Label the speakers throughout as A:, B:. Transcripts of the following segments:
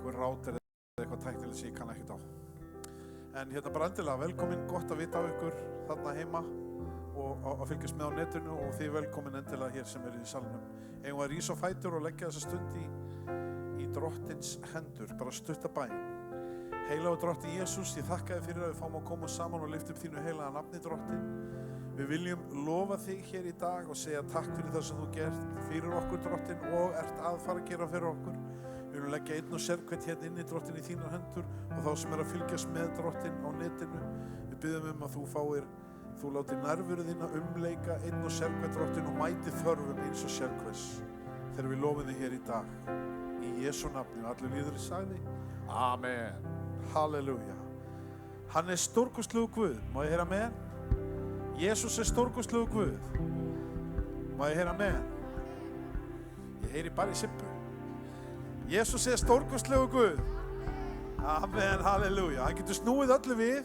A: einhver rátir eða eitthvað tæknilega sem ég kann ekkert á. En hérna bara endilega velkomin, gott að vita á ykkur þarna heima og að fylgjast með á netinu og þið velkomin endilega hér sem í salnum. Eigum að rísa á fætur og leggja þessa stund í Drottins hendur, bara stutta bæn. Heilagur Drottinn Jesús, ég þakka þér fyrir að við fáum að koma saman og lyfta upp þínu heilaga nafni, Drottinn. Við viljum lofa þig hér í dag og segja takk fyrir það sem þú gert fyrir okkur, Drottinn, og ert að fara að gera fyrir okkur. Við viljum leggja einn og sérhvern hérna inni, Drottinn, í þínar hendur og þá sem að fylgjast með, Drottinn, á netinu. Við biðjum að þú láti nærveru þína umleika einn og sérhvern, Drottinn, og mæti þörfum eins og sérhvers þegar við lofum þig hér í dag. Í Jesú nafni og allir líður sagði. Amen. Halleluja. Hann stórkostlegur Guð. Má ég heyra amen? Jesus stórkostlegur Guð. Má ég heyra amen? Ég heyri bara í Sibbu. Jesus stórkostlegur Guð. Amen, halleluja. Hann getur snúið öllu við.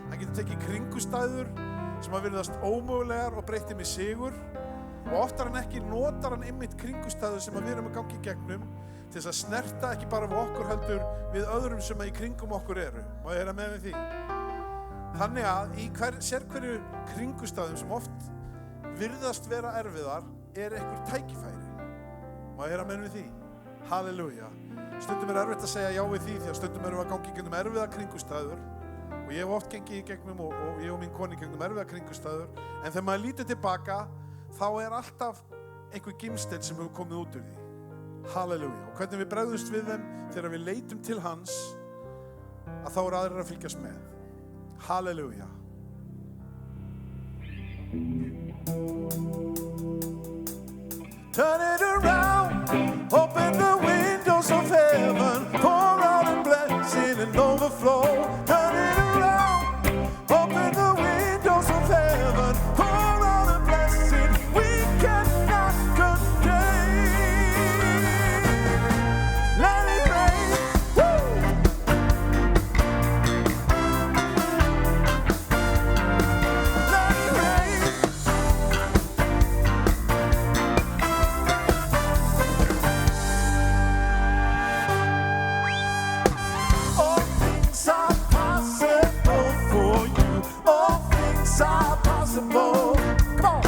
A: Hann getur tekið kringustæður sem að virðast ómögulegar og breytt þeim í sigur. Og oftar en ekki notar hann einmitt kringustæður sem að við erum að gangi í gegnum til þess að snerta ekki bara við okkur heldur við öðrum sem að í kringum okkur eru. Má ég heyra með við því? Þannig að í sérhverju kringustæðum sem oft virðast vera erfiðar einhver tækifæri. Má ég heyra með við því? Halleluja. Stundum erfitt að segja já við því því að stundum erum við að gangi í gegnum erfiða kringustæður og ég hef oft gengið í gegnum og ég og mín koni gegnum erfiða kringustæður en þegar maður lítur tilbaka þá alltaf einhver gimsteinn sem hefur komið út úr því. Halleluja. Og hvernig við bregðumst við þeim þegar við leitum til hans að þá aðrir að fylgjast með. Halleluja. Turn it around, open the windows of heaven, pour out a blessing and overflow. Turn it around, open the windows of heaven, pour out a blessing we cannot contain. Let it rain, woo! Let it rain. All things are possible for you. All things are possible. Come on.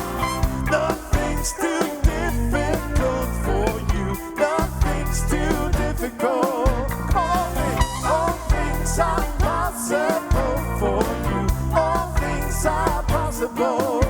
A: Nothing's too difficult for you. Nothing's too difficult. Come on. All things are possible for you. All things are possible.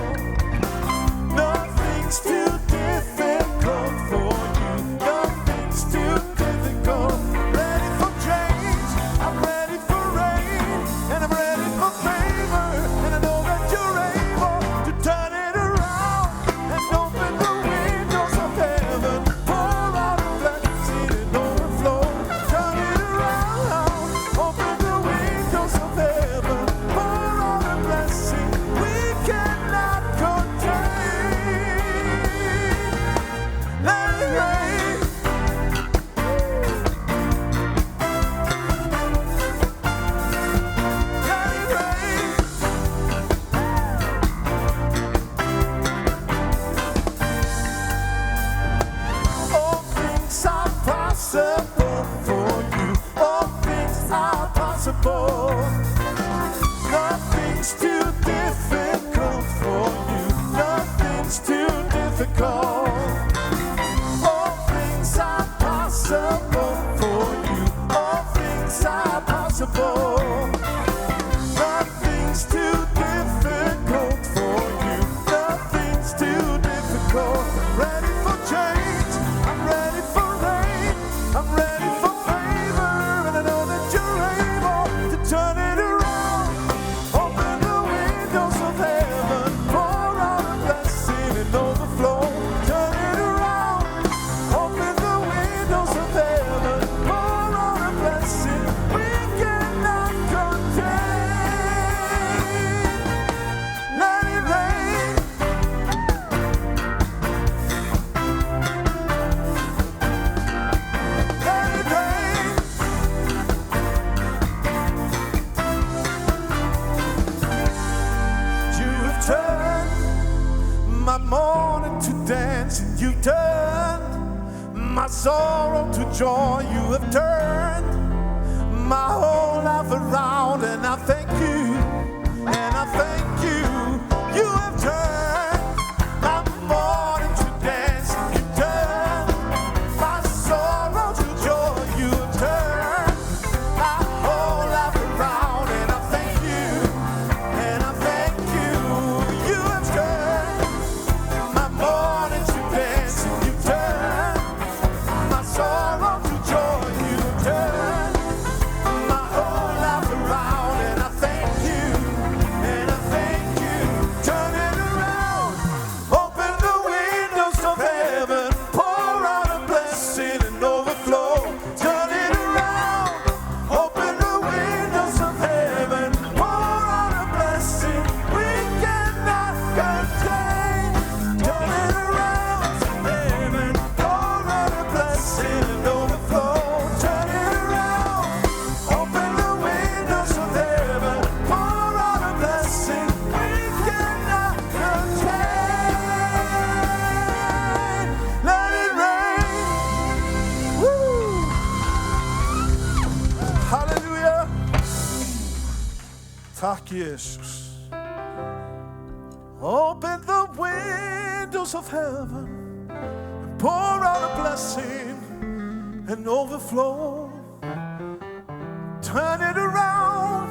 A: Nothing's too difficult for you. Nothing's too difficult. Ready for change. I'm ready for rain. And I'm ready for favor. And I know that you're able to turn it around and open the windows of heaven. Pour out a blessing and overflow. Turn it around. Open the windows of heaven. Pour out a blessing we cannot contain. Let it rain. Let it rain. All things are possible for you. All things are possible. Nothing's too difficult for you. Nothing's too difficult. All things are possible for you. All things are possible. Nothing's too difficult for you. Nothing's too difficult. Ready for change. I'm ready for rain. I'm ready for favor. And I know that you're able to turn it around. Open the windows of heaven. Pour out a blessing and overflow. Turn it around. Open the windows of heaven. Pour out a blessing we cannot contain. Let it rain. Let it rain. You have turned my mourning to dancing. You've turned my sorrow to joy. You have turned Takk Jesus. Open the windows of heaven and pour out a blessing and overflow. Turn it around.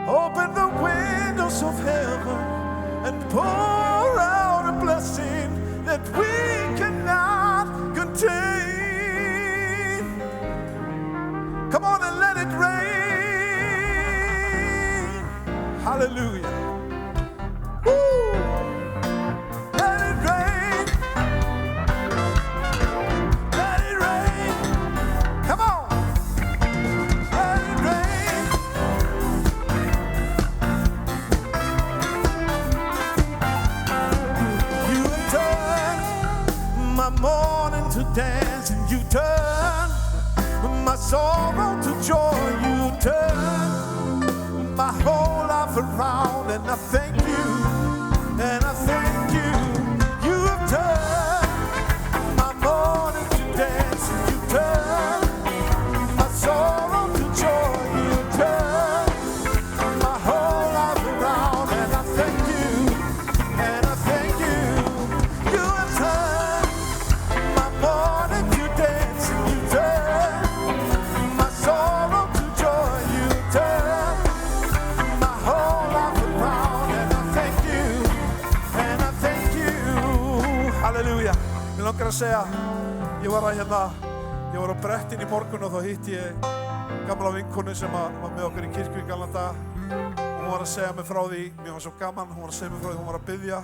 A: Open the windows of heaven and pour out a blessing that we cannot contain. Come on and let it rain. Hallelujah. Woo. Let it rain. Let it rain. Come on. Let it rain. You have turned my mourning to dance, and you turn my sorrow to joy. You turn my whole life around, and I thank you, and I thank you. You have turned my mourning to dance, and you turn my sorrow to joy. You turn my whole life around, and I thank you, and I thank you. You have turned my mourning to dance, and you turn my sorrow to joy. You turn my whole life around, and I thank you, and I thank you. Halleluja. Mér langar að segja, ég var á Brettin í morgun og þá hitti ég gamla vinkonu sem var með okkur í kirkju í gamla daga, og hún var að segja mér frá því, mér var svo gaman, hún var að segja mér frá því, hún var að biðja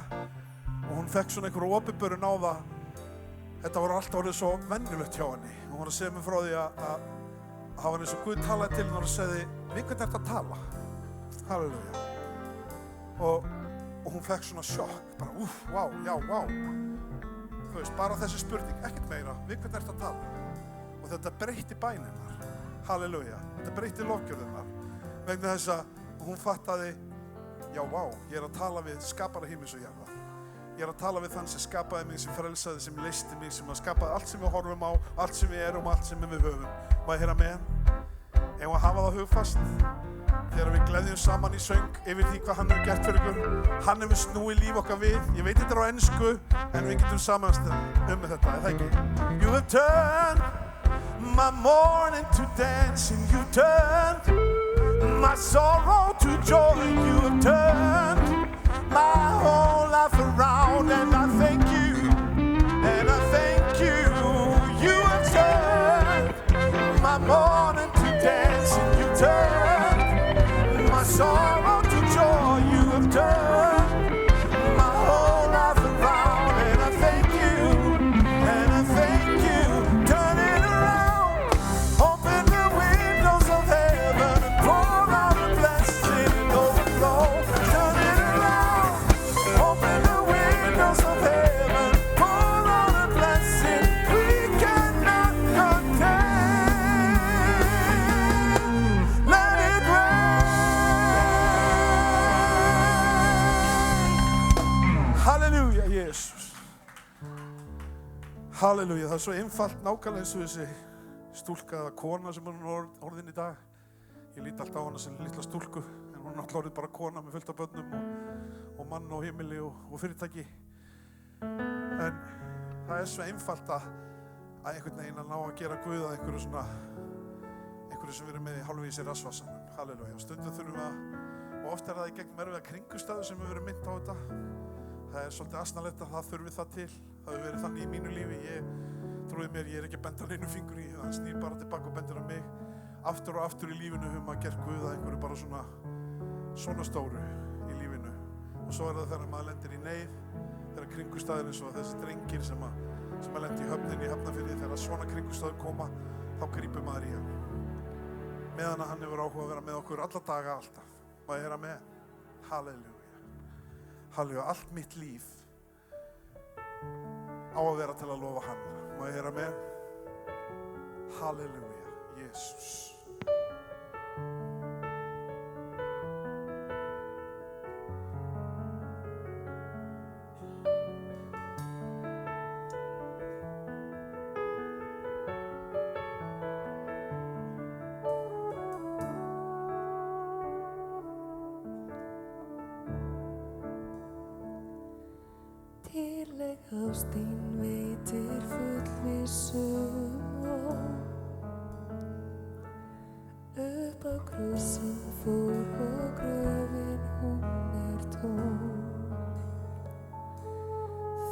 A: og hún fekk svona einhverja opinberun á það. Þetta var alltaf orðið svo venjulegt hjá henni. Hún var að segja mér frá því að það var eins og Guð talaði til hennar og segði, við hvern ertu að tala? Halleluja. Og hún fekk svona sjokk, bara vá, já, vá. Þú veist, bara þessi spurning, ekkert meira, við hvern ertu að tala? Og þetta breytti bæninnar. Halleluja. Þetta breytti lofgjörðinnar. Vegna þess að hún fattaði, já, vá, ég að tala við skapara himins og jarðar. Ég að tala við þann sem skapaði mig, sem frelsaði, sem leysti mig, sem skapaði allt sem við horfum á, allt sem við erum, allt sem við höfum. Má ég heyra með hann? Eigum að hafa það hugfast þegar við gleðjum saman í söng yfir því hvað hann hefur gert fyrir ykkur. Hann hefur snúið líf okkar við. Ég veit þetta á ensku, en við getum samanast með þetta, er það ekki? You have turned my mourning to dancing. You turned my sorrow to joy. You have turned my whole life around, and I thank you, and I thank you. You have turned my mourning to dancing. You turned my sorrow to joy. You have turned my whole life around, and I thank you, and I thank you. Turn it around. Open the windows of heaven and pour out a blessing and overflow. Turn it around. Open the windows of heaven, pour out a blessing we cannot contain. Let it rain. Halleluja, Jesus. Halleluja, það svo einfalt nákvæmlega eins og þessi stúlka eða kona sem hún orðin í dag. Ég lít alltaf á hana sem litla stúlku, en hún alltaf orðið bara kona með fullt af börnum og mann og heimili og fyrirtæki. En það svo einfalt að einhvern veginn að ná að gera Guð að einhverju sem við erum með í hálfvís í rassvasanum. Halleluja. Stundum þurfum við og oft það í gegnum erfiða kringumstæður sem við verðum minnt á þetta. Það svolítið asnalegt að það þurfi það til. Það hefur verið þannig í mínu lífi. Trúið mér, ég ekki að benda neinu fingur í, hann snýr bara tilbaka og bendir á mig. Aftur og aftur í lífinu hefur maður gert Guð að einhverju bara svona stóru í lífinu. Og svo það þegar maður lendir í neyð, þegar kringumstæður eins og þessi drengir sem að lendi í höfninni í Hafnarfirði, þegar svona kringumstæður koma, þá grípur maður í hann. Meðan að hann hefur áhuga að vera með okkur alla daga alltaf. Má ég heyra með? Halleluja. Halleluja, allt mitt líf á að vera til að lofa hann. Má ég heyra með? Halleluja, Jesus.
B: Ást þín veitir fullvissum upp á krossin fór og gröfin hún tóm.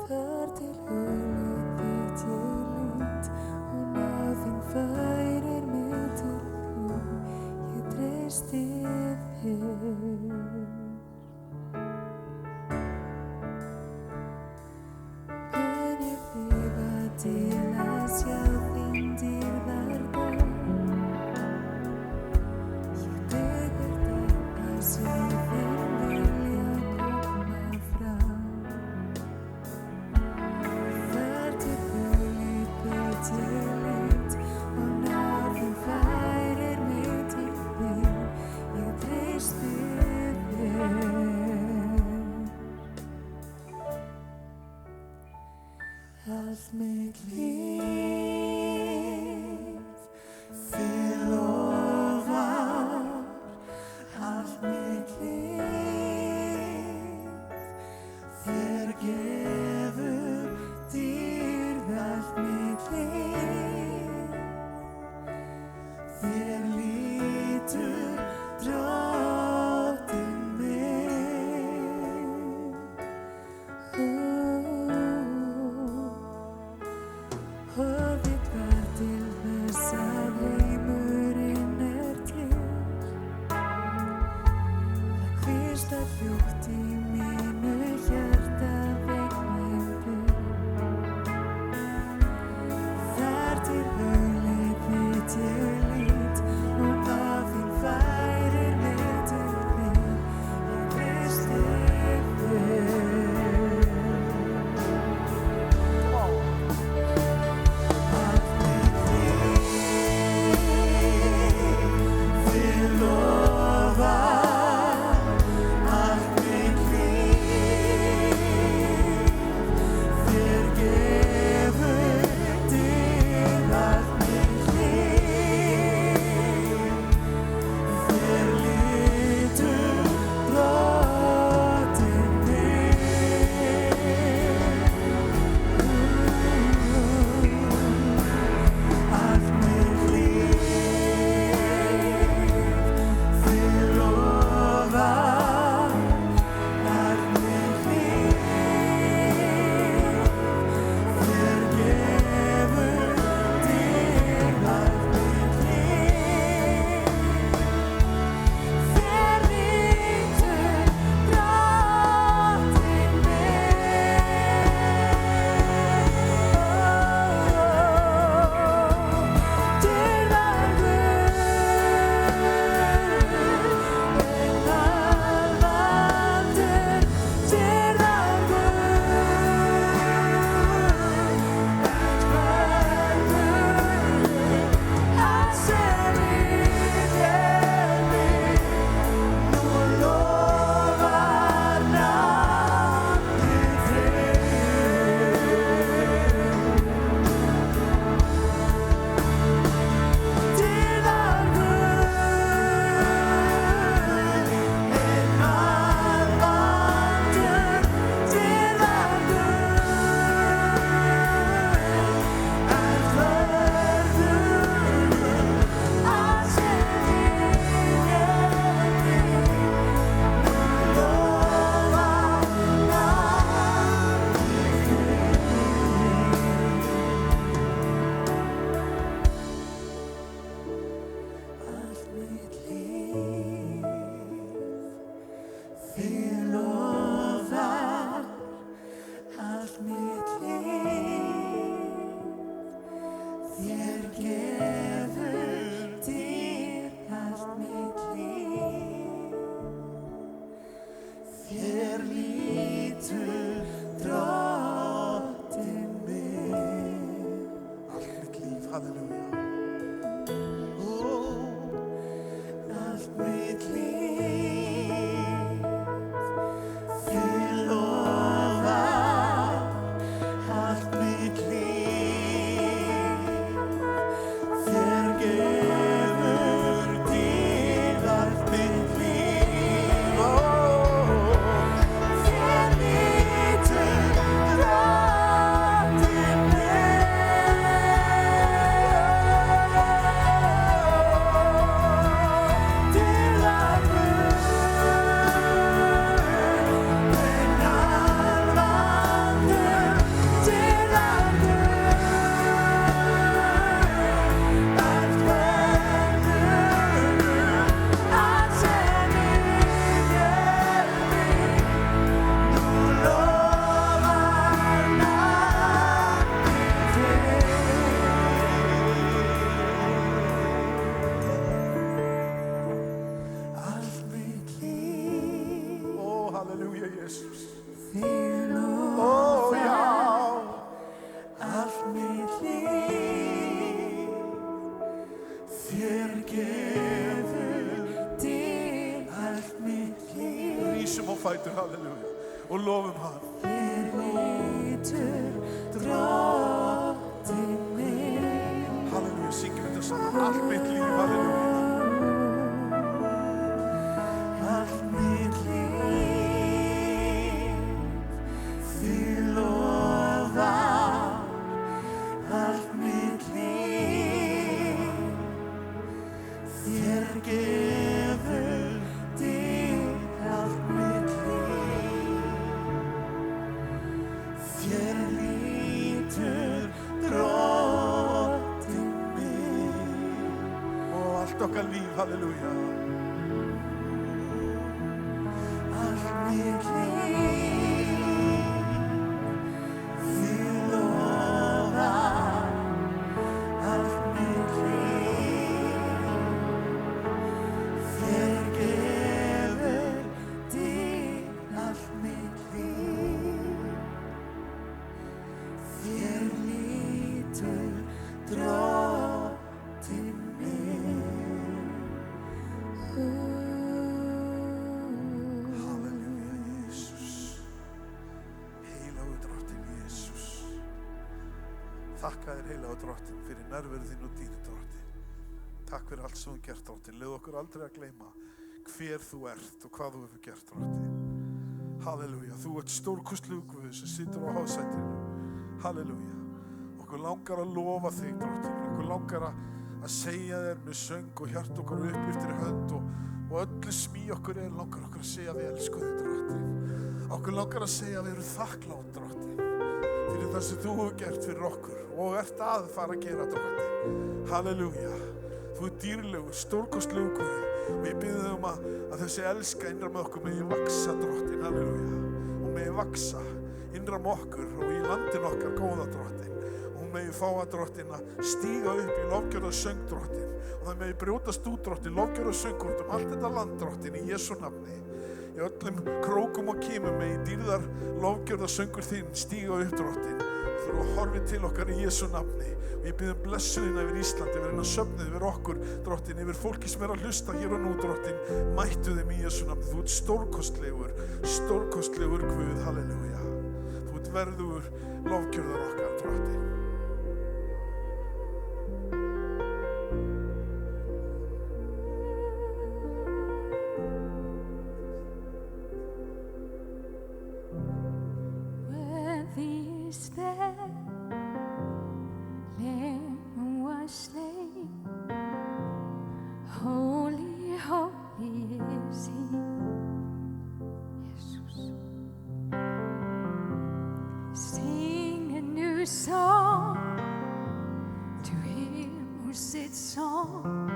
B: Þar til hugleitt þitt ég lít og náðin færir mig til þín, ég treysti þér. Mun ég lifa til að sjá þín dýrðardag. Ég bið þér að sjá þín vilja koma fram. Þar til hugleitt þitt ég lít og náðin færir mig til þín, ég treysti þér. Allt mitt líf þig lofar, allt mitt líf þér gefur dýrð, allt mitt líf þér lítur Drottinn minn. Horfið var til þess að heimurinn til. Það hvíslar hljótt í mínu hjarta veikmyndir. Þar til hugleitt þitt ég lít þér gefur til allt mitt líf.
A: Rísum á fætur, halleluja, og lofum hann.
B: Þér lítur drottinn minn.
A: Halleluja, syngjum þetta saman, allt mitt líf, halleluja.
B: Allt mitt líf, þig lofar. Allt mitt líf, þér gefur til allt mitt líf. Þér lítur drottinn minn.
A: Og allt okkar líf, halleluja.
B: Allt mitt líf, þig lofar. Allt mitt líf, þér gefur til allt mitt líf. Þér lítur drottinn minn.
A: Halleluja, Jesús. Heilagur drottinn Jesús. Þakka þér, heilagur drottinn, fyrir nærveru þín og dýrð, drottinn. Takk fyrir allt sem þú gert, drottinn. Leyfðu okkur aldrei að gleyma hver þú ert og hvað þú hefur gert, drottinn. Halleluja, þú ert stórkostlegur Guð sem situr á hásætinu. Halleluja. Okkur langar að lofa þig, drottinn. Okkur langar að segja þér með söng og hjart okkar upplyftir hönd og öllu smí okkur langar okkur að segja við elsku þig, drottinn. Okkur langar að segja við erum þakklátt, drottinn, fyrir það sem þú hefur gert fyrir okkur og ert að fara að gera, drottinn. Halleluja. Þú ert dýrlegur, stórkostlegur Guð og ég biðum að þessi elska innra með okkur megi vaksa, drottinn, halleluja. Og megi vaksa innra með okkur og í landin okkar, góða, drottinn. Og hún megi fá að, drottinn, að stíga upp í lofgjörðarsöng, drottinn. Og það megi brjótast út, drottinn, lofgjörðarsöng út allt þetta land, drottinn, í Jesú nafni. Í öllum krókum og kímum megi dýrðar lofgjörðarsöngur þín stíga upp, drottinn. Þú eru að horfi til okkar í Jesú nafni. Og ég biðum blessuðina yfir Íslandi, yfir hennar söfnið, yfir okkur, drottinn, yfir fólki sem að hlusta hér og nú, drottinn. Mættu þeim í Jesú nafni. Þú ert stórkostlegur Guð, halleluja. Þú ert verðugur lofgjörðar okkar, drottinn.
B: Worthy is the Lamb who was slain. Holy, holy is He. Jesus. Sing a new song to Him who sits on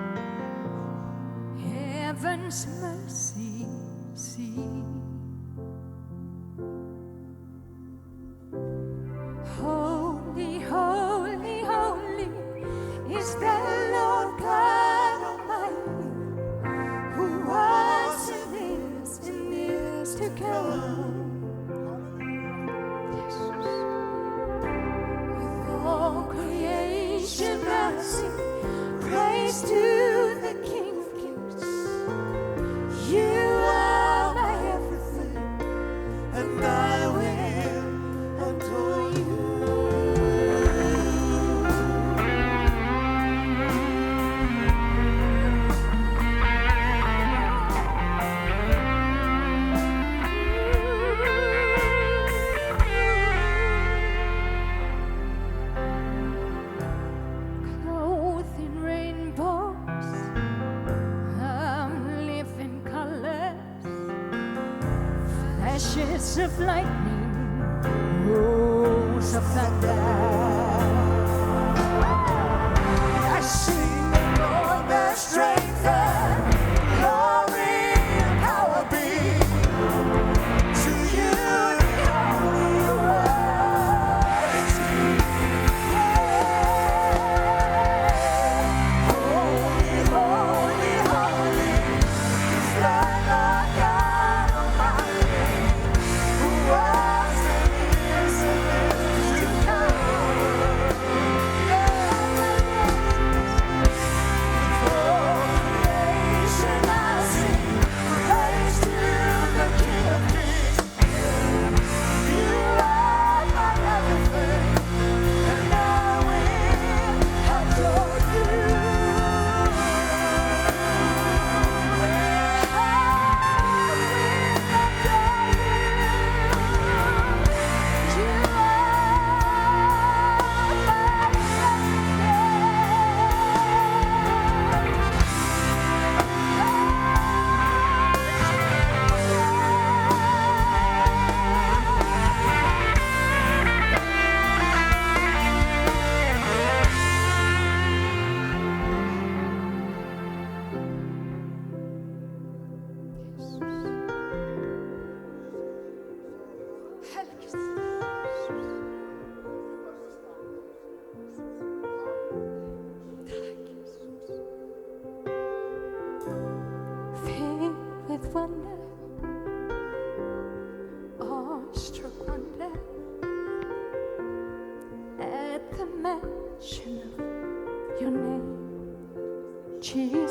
B: heaven's mercy seat. Holy, holy, holy is the Lord God Almighty, who was and is to come. Jesus. With all creation rising, praise to the King of Kings. You are my everything, and I will adore you. Clothed in rainbows, living colors, flashes of lightning, rolls of thunder. I sing the Lord, the strength and glory and power be to you, the only wise King. Holy, holy, holy is the Lord God Almighty, who was and is to come.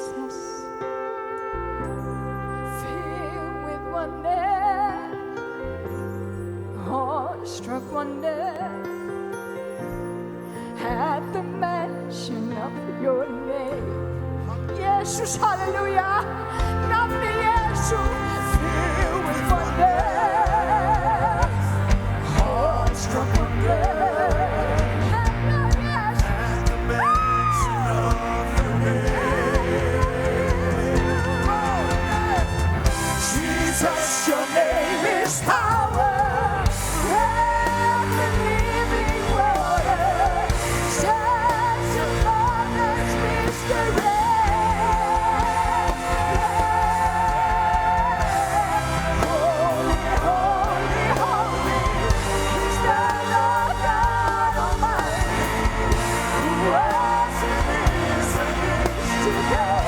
C: Jesus. Filled with wonder, awestruck wonder at the mention of your name. Jesus, hallelujah. Namnet Jesus, filled with wonder, awestruck wonder. Jesus, your name is power, and the living water, such a marvelous mystery. Holy, holy, holy is the Lord God Almighty, who was and is today.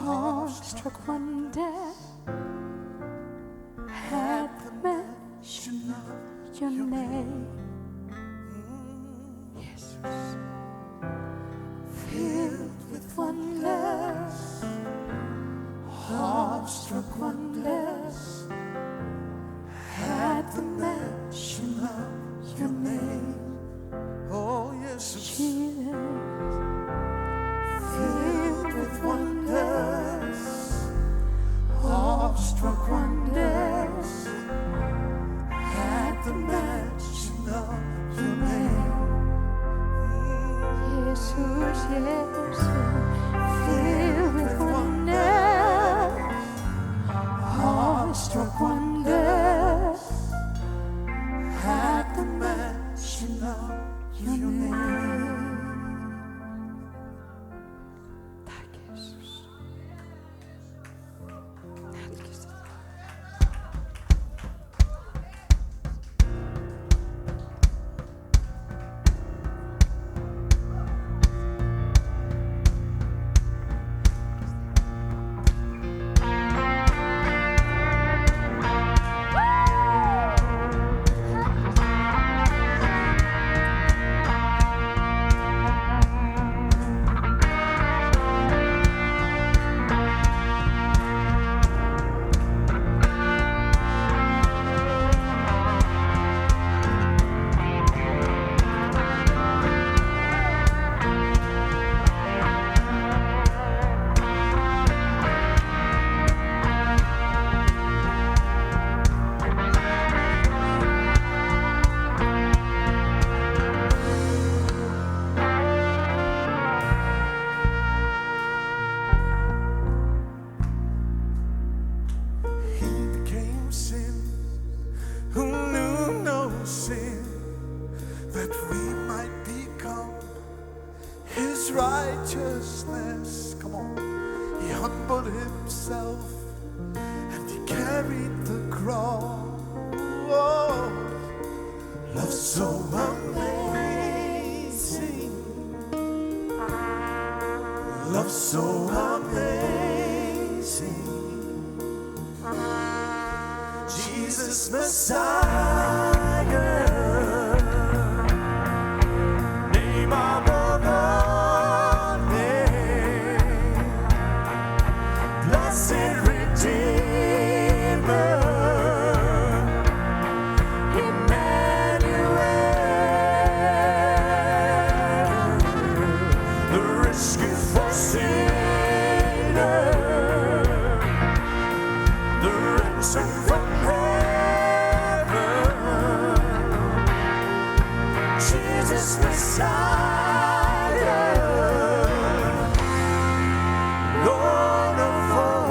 C: Awestruck wonder at the mention of your name. Jesus, filled with wonder, awestruck wonder at the mention of your name.
A: Oh, yes,
C: Jesus, filled with wonders, awestruck wonders at the mention of your name. Jesus, Jesus, filled with wonders, awestruck wonders at the mention of your name. Tack Jesus. Tack Jesus.
A: righteousness. Come on. He humbled himself and he carried the cross. Oh, so amazing. Love so amazing. Jesus Messiah, name above all names, blessed Redeemer, Emmanuel, the rescue for sinners, the ransom from Jesus Messiah, Lord of all.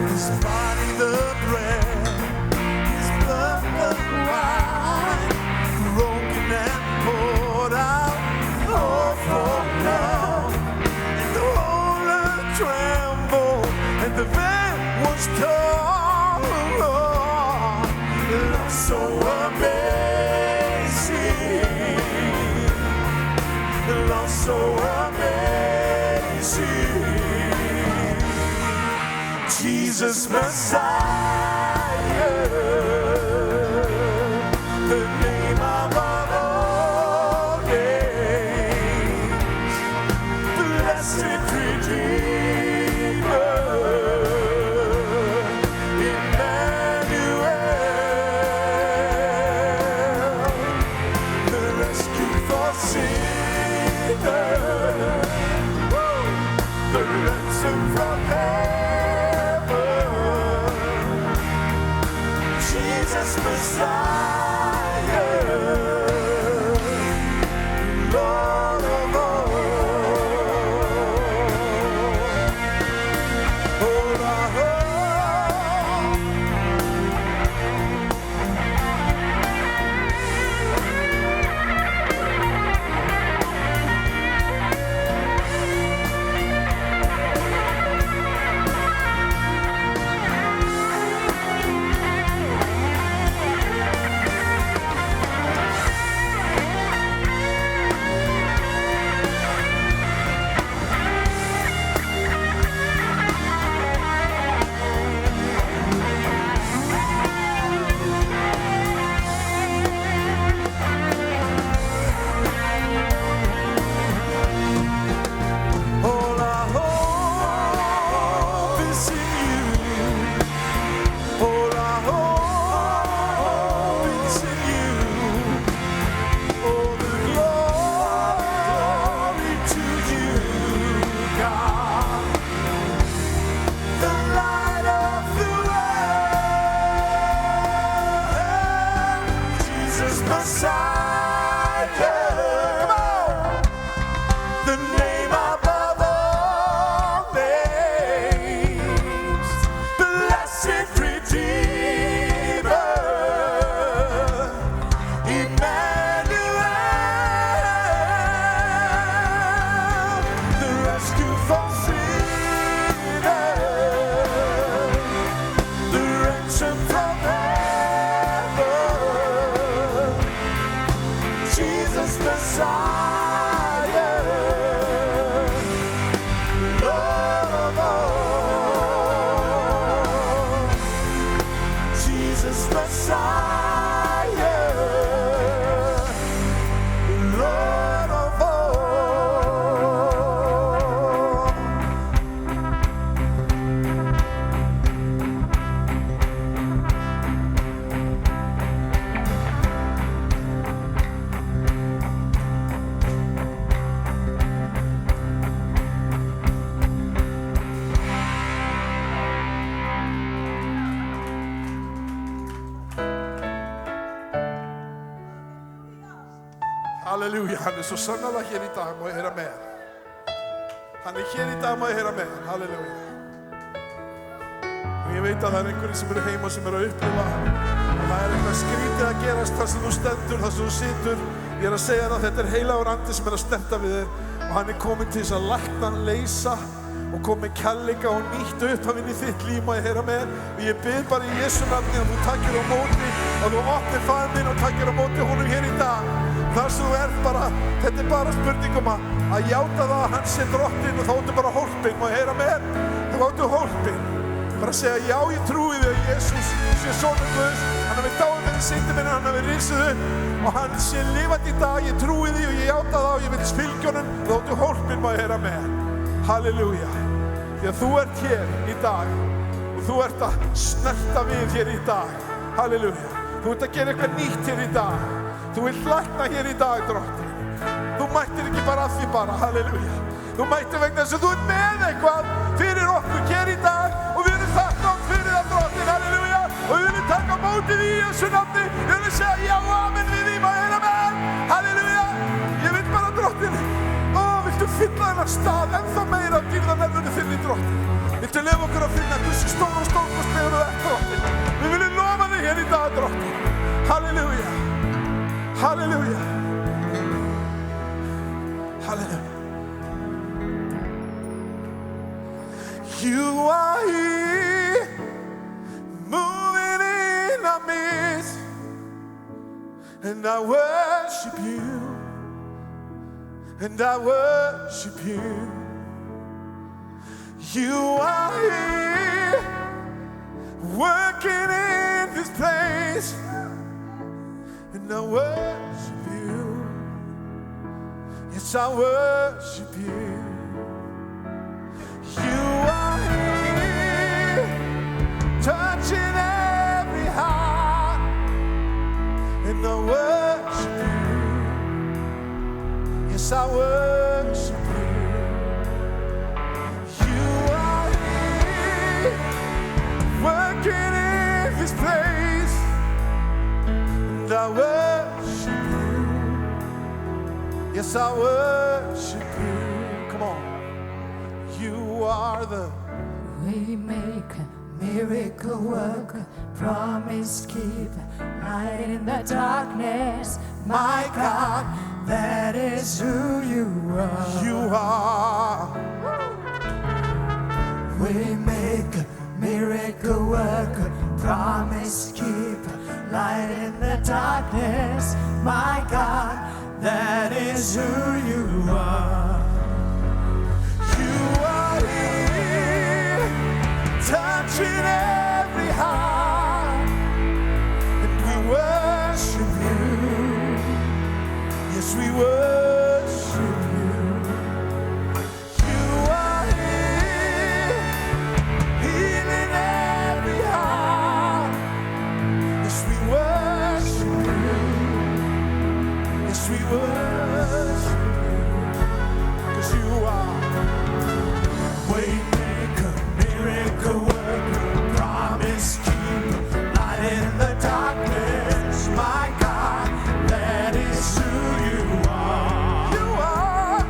A: His body the bread, His blood the wine, broken and poured out, all for love. And the whole earth trembled, and the veil was torn. Love so amazing, love so amazing, Jesus Messiah, the name above all names, blessed Redeemer, the ransom from heaven, Jesus Messiah, Lord of all. Halleluja, hann svo sannarlega hér í dag, má ég heyra með. Hann hér í dag, má ég heyra með. Halleluja. Og ég veit að það einhverjir sem heima sem að upplifa og það eitthvað skrítið að gerast þar sem þú stendur, þar sem þú situr. Ég að segja það, þetta heilagur andi sem að snerta við þér og hann kominn til þess að lækna, leysa og kom með kærleika og nýtt upphafinn í þitt líf, má ég heyra með. Og ég bið bara í Jesú nafni að þú takir á móti, að þú opnir faðminn og takir á móti honum hér í dag. Þar sem þú ert bara, þetta er bara spurning að játa það að hann sé drottinn og þá áttu bara hólpinn, má ég heyra með. Þú áttu hólpinn. Bara að segja, já, ég trúi því að Jesús sé sonur Guðs, hann hafi dáið fyrir syndum minni, hann hafi risið upp og hann sé lifandi í dag, ég trúi því og ég játa það og ég vil fylgja honum, þá áttu hólpinn, má ég heyra með. Halleluja. Því að þú ert hér í dag og þú ert að snerta við hér í dag. Halleluja. Þú ert að gera eitthvað nýtt hér í dag. Þú vilt lækna hér í dag, drottinn. Þú mættir ekki bara að því bara, halleluja. Þú mættir vegna þess að þú ert með eitthvað fyrir okkur hér í dag og við erum þakklátt fyrir það, drottinn, halleluja. Og við viljum taka á móti því í Jesú nafni. Við viljum segja já og amen við því, má ég heyra með. Halleluja. Ég vil bara, drottinn, viltu finna þennan stað ennþá meira af dýrðarnærveru þinni, drottinn. Viltu leyfa okkur að finna hversu stór og stórkostlegur þú ert, drottinn. Við viljum lofa þig hér í dag, drottinn. Halleluja. Halleluja. Halleluja. You are here, moving in our midst, and I worship you, and I worship you. You are here, working in this place, and I worship you. Yes, I worship you. You are here, touching every heart, and I worship you. Yes, I worship you. You are here, working in this place, and I worship you. Yes, I worship you. Come on. You are the
B: Waymaker, miracle worker, promise keeper, light in the darkness. My God, that is who you are.
A: You are
B: Waymaker, miracle worker, promise keeper, light in the darkness. My God, that is who you are.
A: Touching every heart, and we worship you. Yes, we worship you. You are here, healing every heart. Yes, we worship you. Yes, we worship you. 'Cause you are waymaker, miracle worker, promise keeper, light in the darkness. My God, that is who you are. You are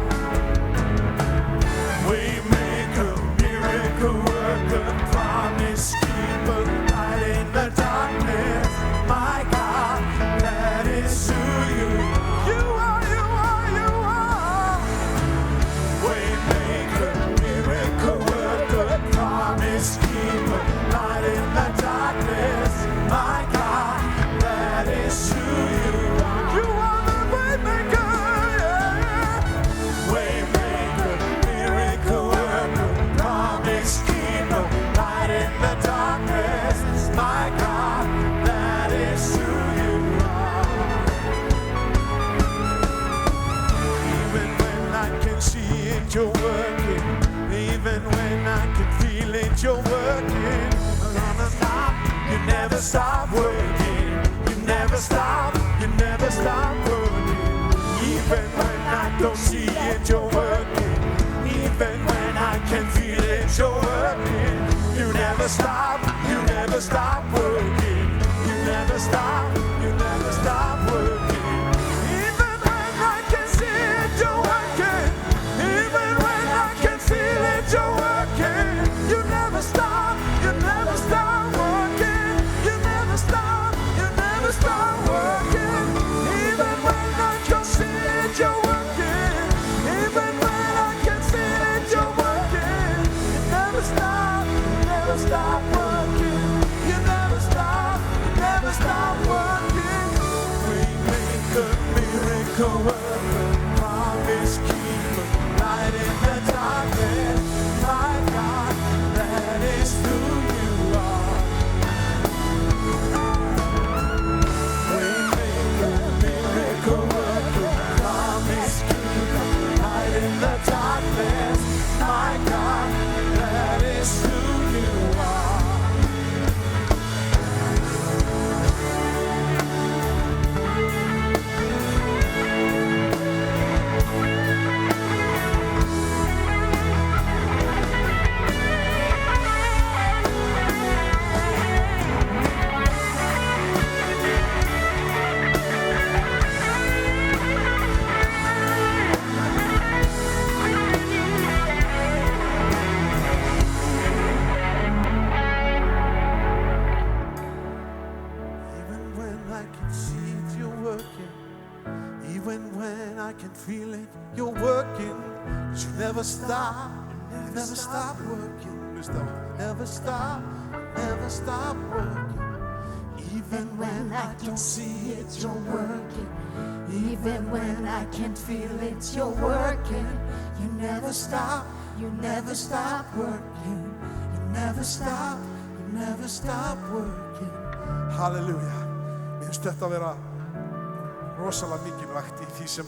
A: waymaker, miracle worker, promise keeper, light in the darkness. My God, that is who you are. You are, you are, you are waymaker, miracle worker, promise keeper, light in the darkness. My God, that is who you are. You are the waymaker, yeah. Waymaker, miracle worker, promise keeper, light in the darkness. My God, that is who you are. Even when I can see it, you're working. Even when I can feel it, you're working. Gonna stop, you never stop working. You never stop, you never stop working. Even when I don't see it, you're working. Even when I can feel it, you're working. You never stop, you never stop working. You never stop, you never stop working. Even when I can see it, you're working. Even when I can feel it, you're working. You never stop, you never stop working. You never stop, you never stop working. Even when I can see it, you're working. Even when I can feel it, you're working. miracle worker, promise keeper, light in the darkness. My God, that is who you are. Waymaker, miracle worker, promise keeper, light in the darkness. My God, that is who you are. Feel it, you're working, 'cause you never stop working. Never stop working.
B: Even when I can't see it, you're working. Even when I can't feel it, you're working. You never stop working. You never stop working.
A: Halleluja. Mér finnst þetta að vera rosalega mikilvægt í því sem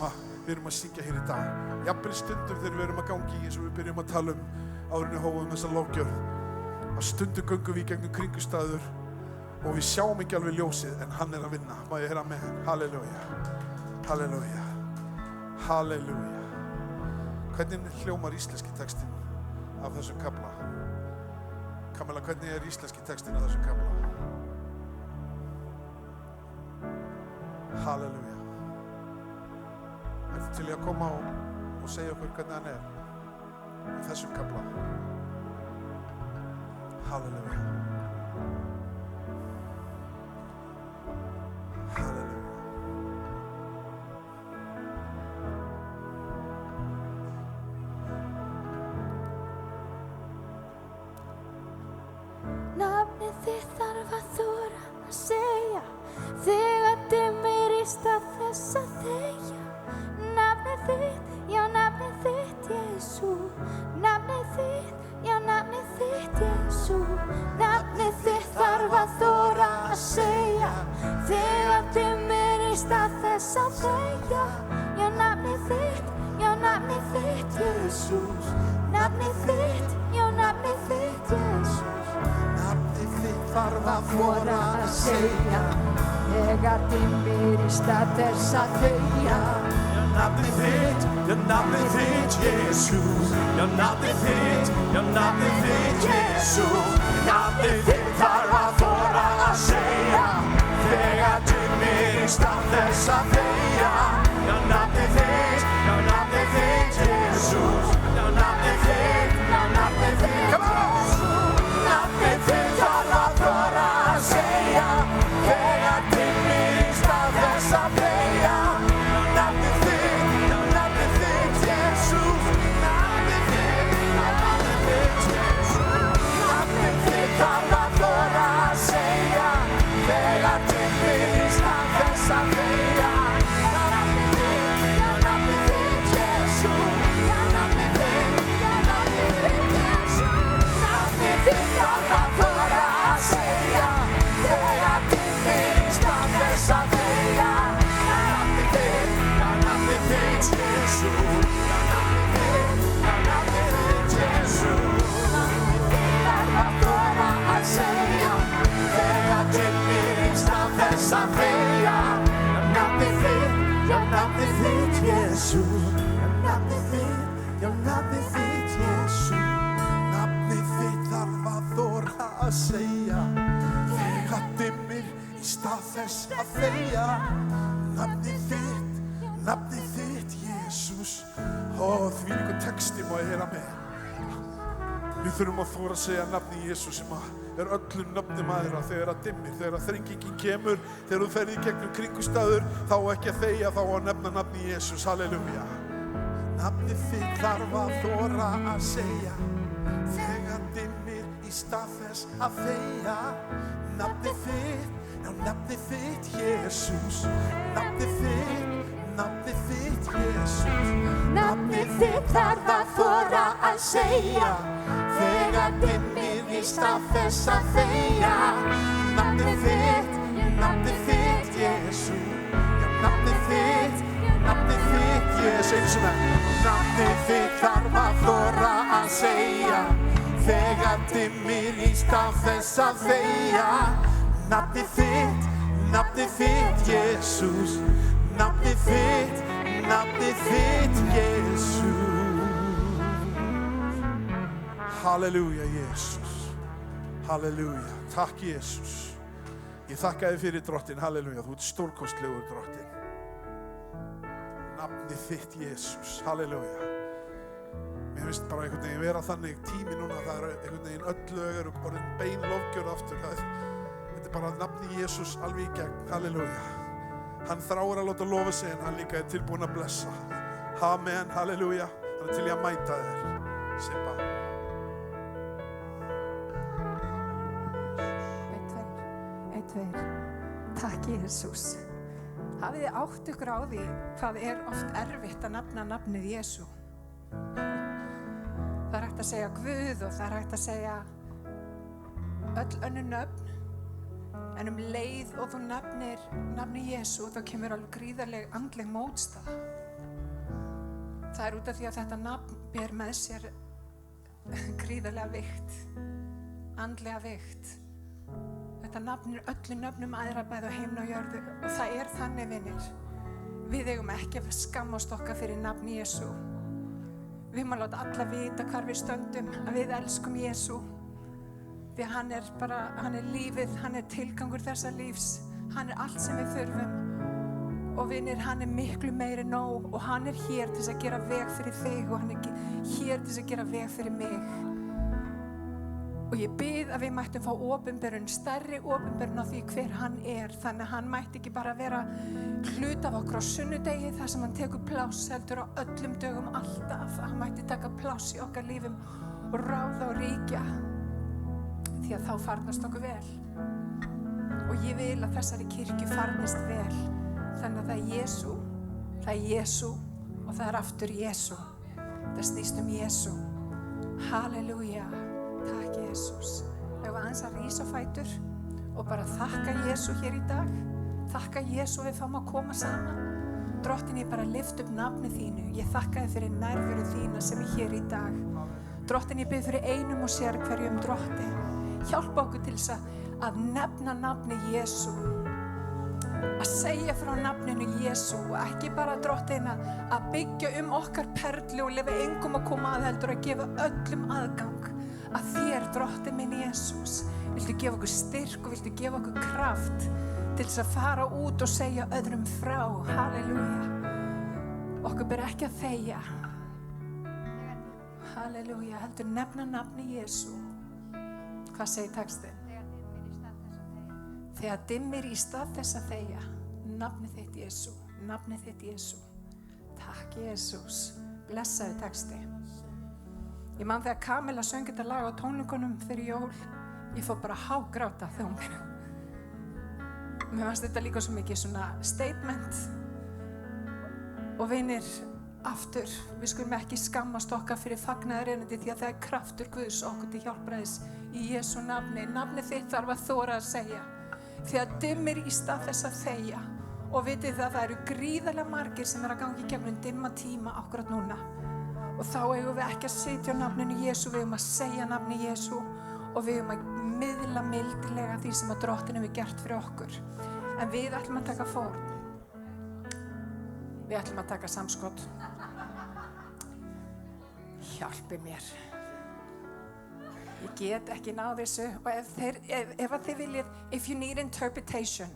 A: við erum að syngja hér í dag. Jafnvel stundum þegar við erum að gangi í eins og við byrjum að tala áður en við hófum þessa lofgjörð. Að stundum göngum við í gegnum kringumstæður og við sjáum ekki alveg ljósið en hann er að vinna. Má ég heyra með hann? Halleluja. Halleluja. Halleluja. Hvernig hljómar íslenski textinn af þessum kafla? Kamilla, hvernig er íslenski textinn af þessum kafla? Halleluja. Ertu til í að koma og segja okkur hvernig hann er í þessum kafla? Halleluja. Halleluja.
C: Nafnið þitt þarf að þora að segja þegar dimmir í stað þess að þegja. Nafnið þitt, já nafnið þitt, Jesú. Nafnið þitt, já nafnið þitt, Jesú. Nafnið þitt þarf að þora að segja þegar dimmir í stað þess að þegja. Já nafnið þitt, Jesú. Nafnið þitt, já nafnið þitt, Jesú.
B: Nafnið þitt þarf að þora að segja þegar dimmir í stað þess að þegja.
A: Nafnið þitt, Jesús. Já, nafnið þitt, Jesús. Nafnið þitt þarf að þora að segja þegar dimmir í stað þess að þegja. Já, nafnið þitt, Jesús. Já, nafnið þitt, come on! Nafnið þitt þarf að þora að segja þegar dimmir í stað þess að þegja. Nafnið þitt þarf að þora að segja þegar dimmir í stað þess að þegja. Nafnið þitt, Jesús. Ó, þvílíkur texti má ég heyra með. Við þurfum að þora að segja nafni Jesús sem er öllum nöfnum aðra þegar að dimmir, þegar að þrengingin kemur, þegar þú ferð í gegnum kringumstæður, þá ekki að þegja, þá að nefna nafni Jesús. Halleluja. Nafnið þitt þarf að þora að segja þegar dimmir í stað þess að þegja. Nafnið þitt, já nafnið þitt, Jesús. Nafnið nafnið þitt, Jesús.
B: Nafnið þitt þarf að þora að segja þegar dimmir í stað þess að þegja.
A: Nafnið þitt, Jesús. Já, nafnið þitt, Jesús. Nafnið þitt þarf að þora að segja þegar dimmir í stað þess að þegja. Nafnið þitt, Jesús. Nafnið þitt, Jesús. Halleluja, Jesús. Halleluja. Takk, Jesús. Ég þakka þér fyrir drottin. Halleluja. Þú ert stórkostlegur drottin. Nafnið þitt, Jesús. Halleluja. Mér finnst bara einhvern veginn vera þannig tími núna. Það eru einhvern veginn öll lög eru orðin bein lofgjörð aftur. Þetta er bara nafnið Jesús alveg í gegn. Halleluja. Hann þráir að láta lofa sig en hann líka er tilbúinn að blessa. Amen, halleluja. Hann er til í að mæta þér. Sippa.
D: Einn, tveir. Takk, Jesús. Hafið þið átt ykkur á því hvað er oft erfitt að nefna nafnið Jesú? Það er hægt að segja Guð og það er hægt að segja öll önnur nöfn. En leið og þú nefnir nafni Jesú, þá kemur alveg gríðarleg andleg mótstaða. Það er út af því að þetta nafn ber með sér gríðarlega vigt, andlega vigt. Þetta nafn öllu nöfnum aðra bæði á himni og jörðu og það er þannig, vinir. Við eigum ekki að skammast okkar fyrir nafni Jesú. Við má láta alla vita hvar við stöndum, að við elskum Jesú. Því að hann er lífið, hann er tilgangur þessa lífs, hann er allt sem við þurfum. Og vinir, hann er miklu meiri nóg og hann er hér til að gera veg fyrir þig og hann er hér til að gera veg fyrir mig. Og ég bið að við mættum fá opinberun, stærri opinberun á því hver hann er, þannig að hann mætti ekki bara vera hluti af okkur á sunnudegi þar sem hann tekur pláss heldur á öllum dögum alltaf. Hann mætti taka pláss í okkar lífum og ráða og ríkja. Því að þá farnast okkur vel. Og ég vil að þessari kirkju farnist vel. Þannig að það er Jesú og það er aftur Jesú. Það snýst Jesú. Halleluja. Takk, Jesús. Ég var aðeins að rísa á fætur og bara þakka Jesú hér í dag. Þakka Jesú við fáum að koma saman. Drottin, ég bara lyft upp nafni þínu. Ég þakka þér fyrir nærveru þína sem er hér í dag. Drottin, ég bið fyrir einum og sér hverjum drottin. Hjálpa okkur til þess að nefna nafni Jesú. Að segja frá nafninu Jesú og ekki bara drottin að byggja okkar perlu og lefa engum að koma að heldur að gefa öllum aðgang að þér, drottin minn Jesús. Viltu gefa okkur styrk og viltu gefa okkur kraft til þess að fara út og segja öðrum frá. Halleluja. Okkur ber ekki að þegja. Halleluja. Heldur nefna nafni Jesú. Hvað segir textinn? Þegar dimmir í stað þess að þegja. Nafnið þitt Jesú. Nafnið þitt Jesú. Takk, Jesús. Blessaðu texti. Ég man þegar Kamila söng þetta lag á tónleikunum fyrir jól. Ég fór bara að hágráta þegar hún byrjaði. Mér fannst þetta líka svo mikið svona statement. Og vinir, aftur, við skulum ekki skammast okkar fyrir fagnaðarerindi því að það er kraftur Guðs okkur til hjálpræðis í Jesú nafni. Nafnið þitt þarf að þora að segja. Þegar dimmir í stað þess að þegja. Og vitið það eru gríðarlega margir sem að ganga í gegnum dimma tíma akkurat núna. Og þá eigum við ekki að sitja á nafninu Jesú, við eigum að segja nafni Jesú og við eigum að miðla mildilega því sem að Drottinn hefur gert fyrir okkur. En við ætlum að taka fórn. Við ætlum að taka samskot. Hjálpi mér. Ég get ekki náð þessu og ef þið viljið, if you need interpretation,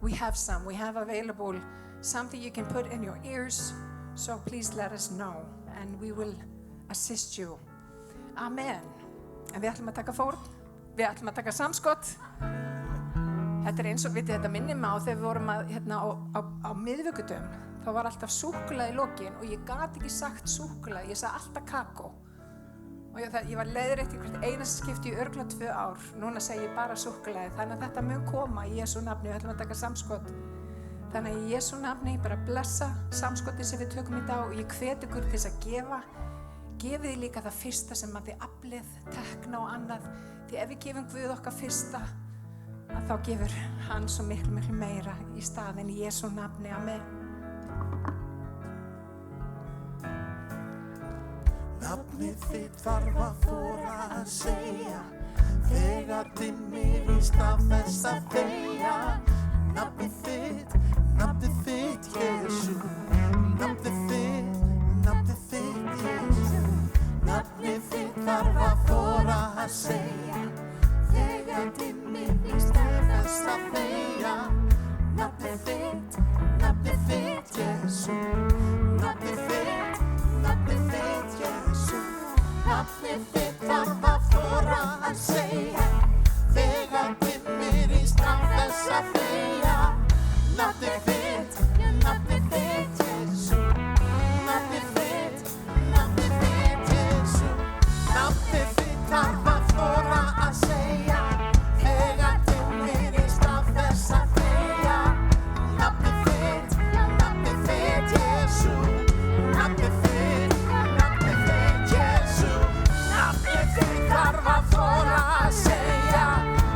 D: we have some. We have available something you can put in your ears, so please let us know and we will assist you. Amen. En við ætlum að taka fórn, við ætlum að taka samskot. Þetta eins og, vitið, þetta minnir mig á þegar við vorum á miðvikudögum, þá var alltaf súkkulaði í lokin og ég gat ekki sagt súkkulaði, ég sagði alltaf kakó. Og ég var leiðrétt í hvert einasta skipti í örugglega 2 ár. Núna segi ég bara súkkulaði, þannig að þetta mun koma í Jesú nafni, við ætlum að taka samskot. Þannig að í Jesú nafni bara blessa samskotið sem við tökum í dag og ég hvet ykkur til þess að gefa. Gefið þið líka það fyrsta sem að þið aflið, tekna og annað. Því ef við gefum Guð okkar fyrsta, að þá gefur hann svo miklu, miklu meira í staðinn í Jesú nafni. Amen.
B: Nafnið þitt þarf að þora að segja þegar dimmir í stað þess að þegja. Nafnið þitt, Jesú. Nafnið þitt, Jesú. Nafnið þitt þarf að þora að segja þegar dimmir í stað þess að þegja. Nafnið þitt, Jesú. Nafnið þitt, Jesú. Nafnið þitt þarf að þora að segja þegar dimmir í stað þess að þegja. Nafnið þitt, Jesú. Nafnið þitt, Jesú. Nafnið þitt þarf að þora að segja þegar dimmir í stað þess að þegja. Nafnið þitt, Jesú. Nafnið þitt, Jesú. Nafnið þitt þarf að þora að segja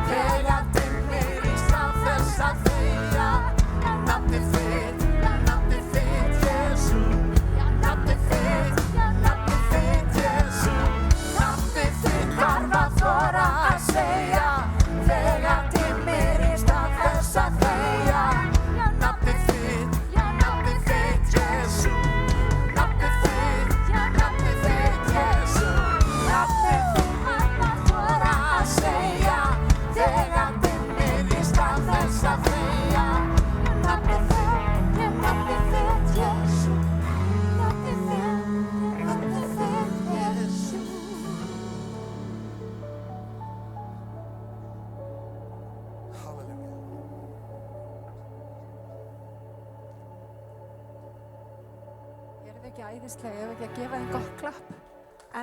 B: þegar dimmir í stað þess að þegja. Nafnið þitt, Jesú. Nafnið þitt, Jesú. Nafnið þitt þarf að þora að segja þegar dimmir í stað þess að þegja. Nafnið þitt, Jesú. Nafnið þitt, Jesú. Nafnið þitt þarf að þora að segja þegar dimmir í stað þess að þegja. Nafnið þitt, Jesú. Nafnið þitt, Jesú.
A: Halleluja.
D: Erum við ekki æðislega, ef við ekki að gefa þeim gott klapp?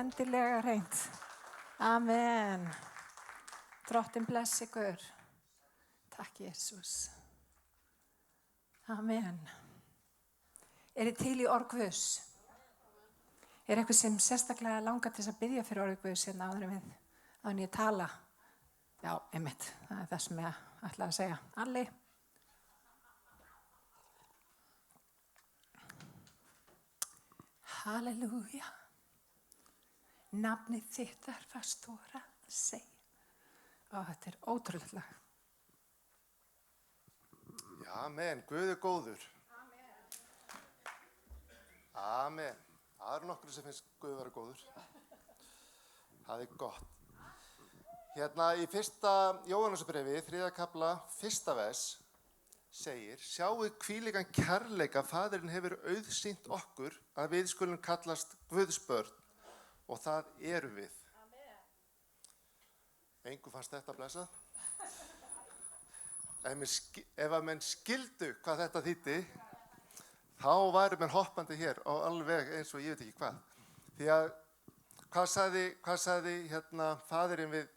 D: Endilega reynd. Amen. Drottinn bless ykkur. Takk, Jesús. Amen. Þið til í orð Guðs? Eitthvað sem sérstaklega langar til þess að biðja fyrir orð Guðs hérna áður en ég tala? Já, einmitt. Það það sem ég ætlaði að segja. Alli? Halleluja. Nafnið þitt þarf að stóra að segja. Þetta ótrúlegt lag.
E: Já, amen. Guð góður. Amen. Það nokkur sem finnst Guð vera góður. Það gott. Hérna í 1. Jóhannesarbrefi, 3. kafla, 1. vers, segir: Sjáu hvílíkan kærleika Faðirinn hefur auðsýnt okkur að við skulum kallast Guðs börn, og það erum við. Engum fannst þetta blessað? Ef að menn skildu hvað þetta þýddi, þá væru menn hoppandi hér og alveg eins og ég veit ekki hvað. Því að hvað sagði hérna faðirinn við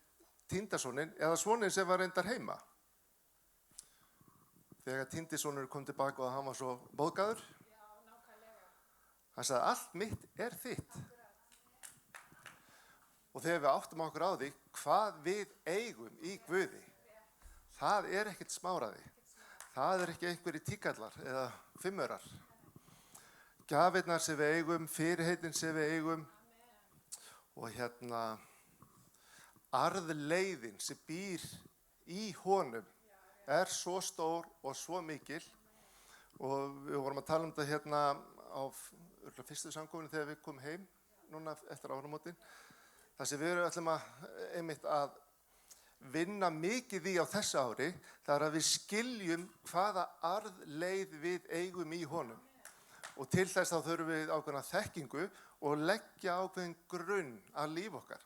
E: týndasoninn, eða soninn sem var reyndar heima? Þegar týndisonur kom tilbaka og hann var svo móðgaður.
D: Já, nákvæmlega.
E: Hann sagði: allt mitt er þitt. Og þegar við áttum okkur á því hvað við eigum í Guði, það er ekkert smáraði. Það er ekki einhverjir tíkallar eða fimmurar. Gjafirnar sem við eigum, fyrirheitin sem við eigum, og hérna arðleiðin sem býr í honum er svo stór og svo mikil. Og við vorum að tala um þetta hérna á fyrstu samkomunni þegar við komum heim núna eftir áramótin. Það sem við ætlum einmitt að vinna mikið í á þessu ári, það er að við skiljum hvaða arðleið við eigum í honum. Og til þess þá þurfum við ákveðna þekkingu og leggja ákveðin grunn að líf okkar.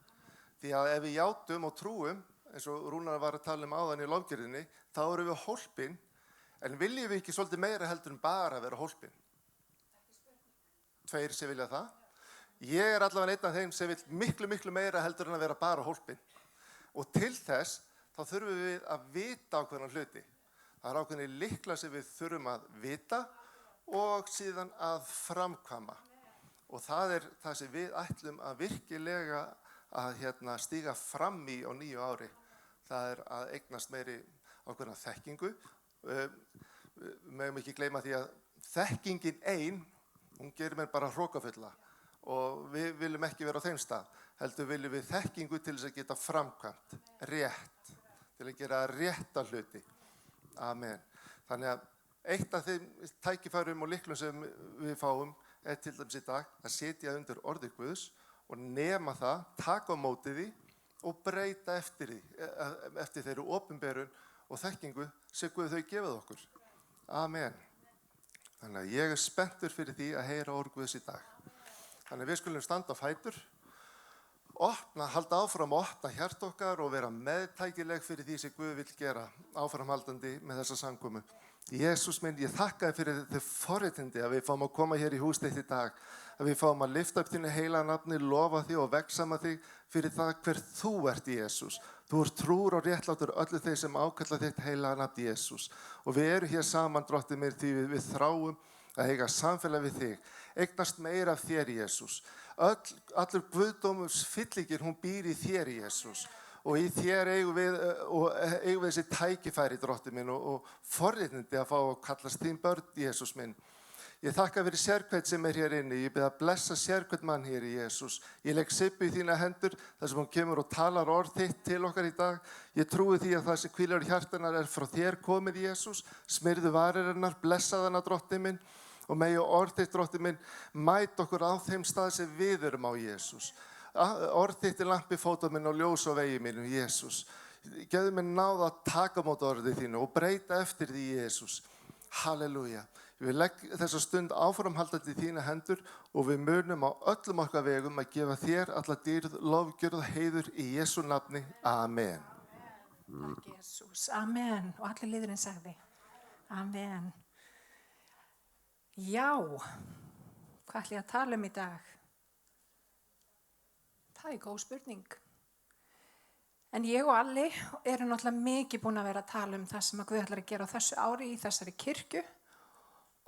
E: Því að ef við játum og trúum, eins og Rúnar var að tala um áðan í lofgjörðinni, þá erum við hólpin, en viljum við ekki svolítið meira heldur en bara vera hólpin? Tveir sem vilja það. Ég er allavega einn af þeim sem vil miklu, miklu meira heldur en að vera bara hólpin. Og til þess þá þurfum við að vita ákveðna hluti. Það er ákveðnir lyklar sem við þurfum að vita og síðan að framkvæma. Og það er það sem við ætlum að virkilega að stíga fram í á nýju ári. Það er að eignast meiri ákveðna þekkingu. Við megum ekki gleyma því að þekkingin ein, hún gerir mér bara hrokafulla og við viljum ekki vera á þeim stað. Heldur viljum við þekkingu til þess að geta framkvæmt, rétt, til að gera rétta hluti. Amen. Þannig að eitt af þeim tækifærum og lyklum sem við fáum er til dæmis í dag að setja undir orði Guðs og nema það, taka á móti því og breyta eftir því, eftir þeirri opinberun og þekkingu sem Guð þau gefið okkur. Amen. Þannig að ég er spenntur fyrir því að heyra orð Guðs í dag. Þannig að við skulum standa á fætur, halda áfram að opna hjart okkar og vera meðtækileg fyrir því sem Guð vill gera áframhaldandi með þessa samkomu. Jesús minn, ég þakka þér fyrir þau forréttindi að við fáum að koma hér í hús þitt í dag, að við fáum að lyfta upp þínu heilaga nafni, lofa þig og vegsama þig fyrir það hver þú ert, Jesús. Þú ert trúr og réttlátur öllu þeir sem ákalla þitt heilaga nafn, Jesús. Og við erum hér saman, drottið mér, því við þráum að eiga samfélag við þig. Eignast meira af þér, Jesús. Allur guðdómurs fyllingin, hún býr í þér, Jesús. Og í þér eigum við þessi tækifæri, drottið minn, og forréttindi að fá að kallast þín börn, Jesús minn. Ég þakka fyrir sérhvern sem er hér inni. Ég bið að blessa sérhvern mann hér í Jesús. Ég legg Sibbu í þína hendur þar sem hún kemur og talar orð þitt til okkar í dag. Ég trúi því að það sem hvílar í hjartanar er frá þér komið, Jesús. Smyrðu varir hennar, blessa hana, drottið minn. Og megi orð þitt, drottið minn, mæta okkur á þeim stað sem við erum á, Jesús. Orð þitt er lampi fóta minn og ljós á vegi mínum, Jesús. Gefðu mér náð að taka mót orðið þínu og breyta eftir því, Jesús. Halleluja. Ég vil leggja þessa stund áframhaldandi í þína hendur og við munum á öllum okkar vegum að gefa þér alla dýrð, lofgjörð og heiður í Jesú nafni. Amen.
D: Takk, Jesús. Amen. Og allir liðurinn sagði. Amen. Já, hvað ætlum ég að tala um í dag? Það er góð spurning. En ég og Alli erum náttúrulega mikið búin að vera að tala um það sem að Guð ætlar að gera á þessu ári í þessari kirkju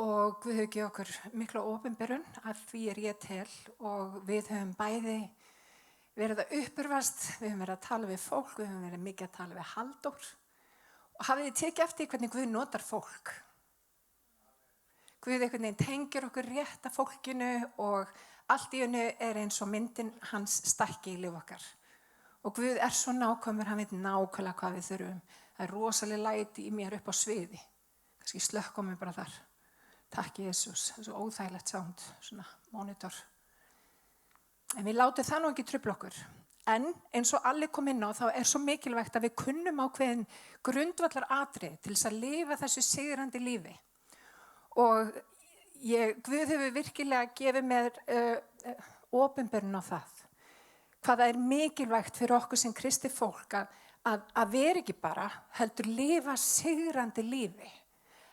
D: og Guð hefur gefið okkur mikla opinberun, að því er ég til, og við höfum bæði verið að uppurvast, við höfum verið að tala við fólk, við höfum verið mikið að tala við Halldór og hafið þið tekið eftir hvernig Guð notar fólk. Guð einhvern veginn tengir okkur rétt af fólkinu og allt í hennu er eins og myndin hans stækki í líf okkar. Og Guð er svo nákvæmur, hann veit nákvæmlega hvað við þurfum. Það er rosalega læti í mér upp á sviði. Kannski slökkum við bara þar. Takk, Jesús. Það er svo óþægilegt sound, svona monitor. En við látum það nú ekki trufla okkur. En eins og Alli kom inn á, þá er svo mikilvægt að við kunnum ákveðin grundvallar atriði til þess að lifa þessu sigrandi lífi. Og Guð hefur virkilega gefið mér opinberun á það. Hvað það er mikilvægt fyrir okkur sem kristið fólk að vera ekki bara, heldur lifa sigrandi lífi.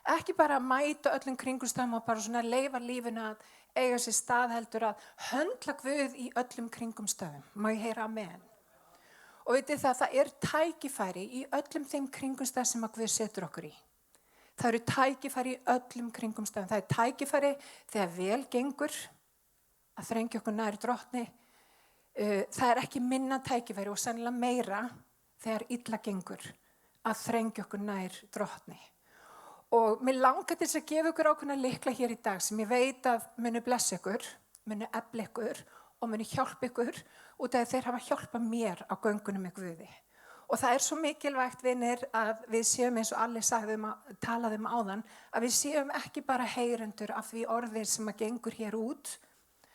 D: Ekki bara að mæta öllum kringumstæðum og bara svona leyfa lífinu að eiga sér stað, heldur að höndla Guð í öllum kringumstæðum. Má ég heyra amen? Og vitið það er tækifæri í öllum þeim kringumstæðum sem að Guð setur okkur í. Það eru tækifæri í öllum kringumstæðum. Það er tækifæri þegar vel gengur að þrengja okkur nær drottni. Það er ekki minna tækifæri og sennilega meira þegar illa gengur að þrengja okkur nær drottni. Og mér langar til þess að gefa ykkur ákveðna lykla hér í dag sem ég veit að munu blessa ykkur, munu efla ykkur og munu hjálpa ykkur út af þeir hafa hjálpað mér á göngunum með Guði. Og það er svo mikilvægt, vinir, að við séum eins og Alli talaði áðan, að við séum ekki bara heyrendur af því orði sem að gengur hér út,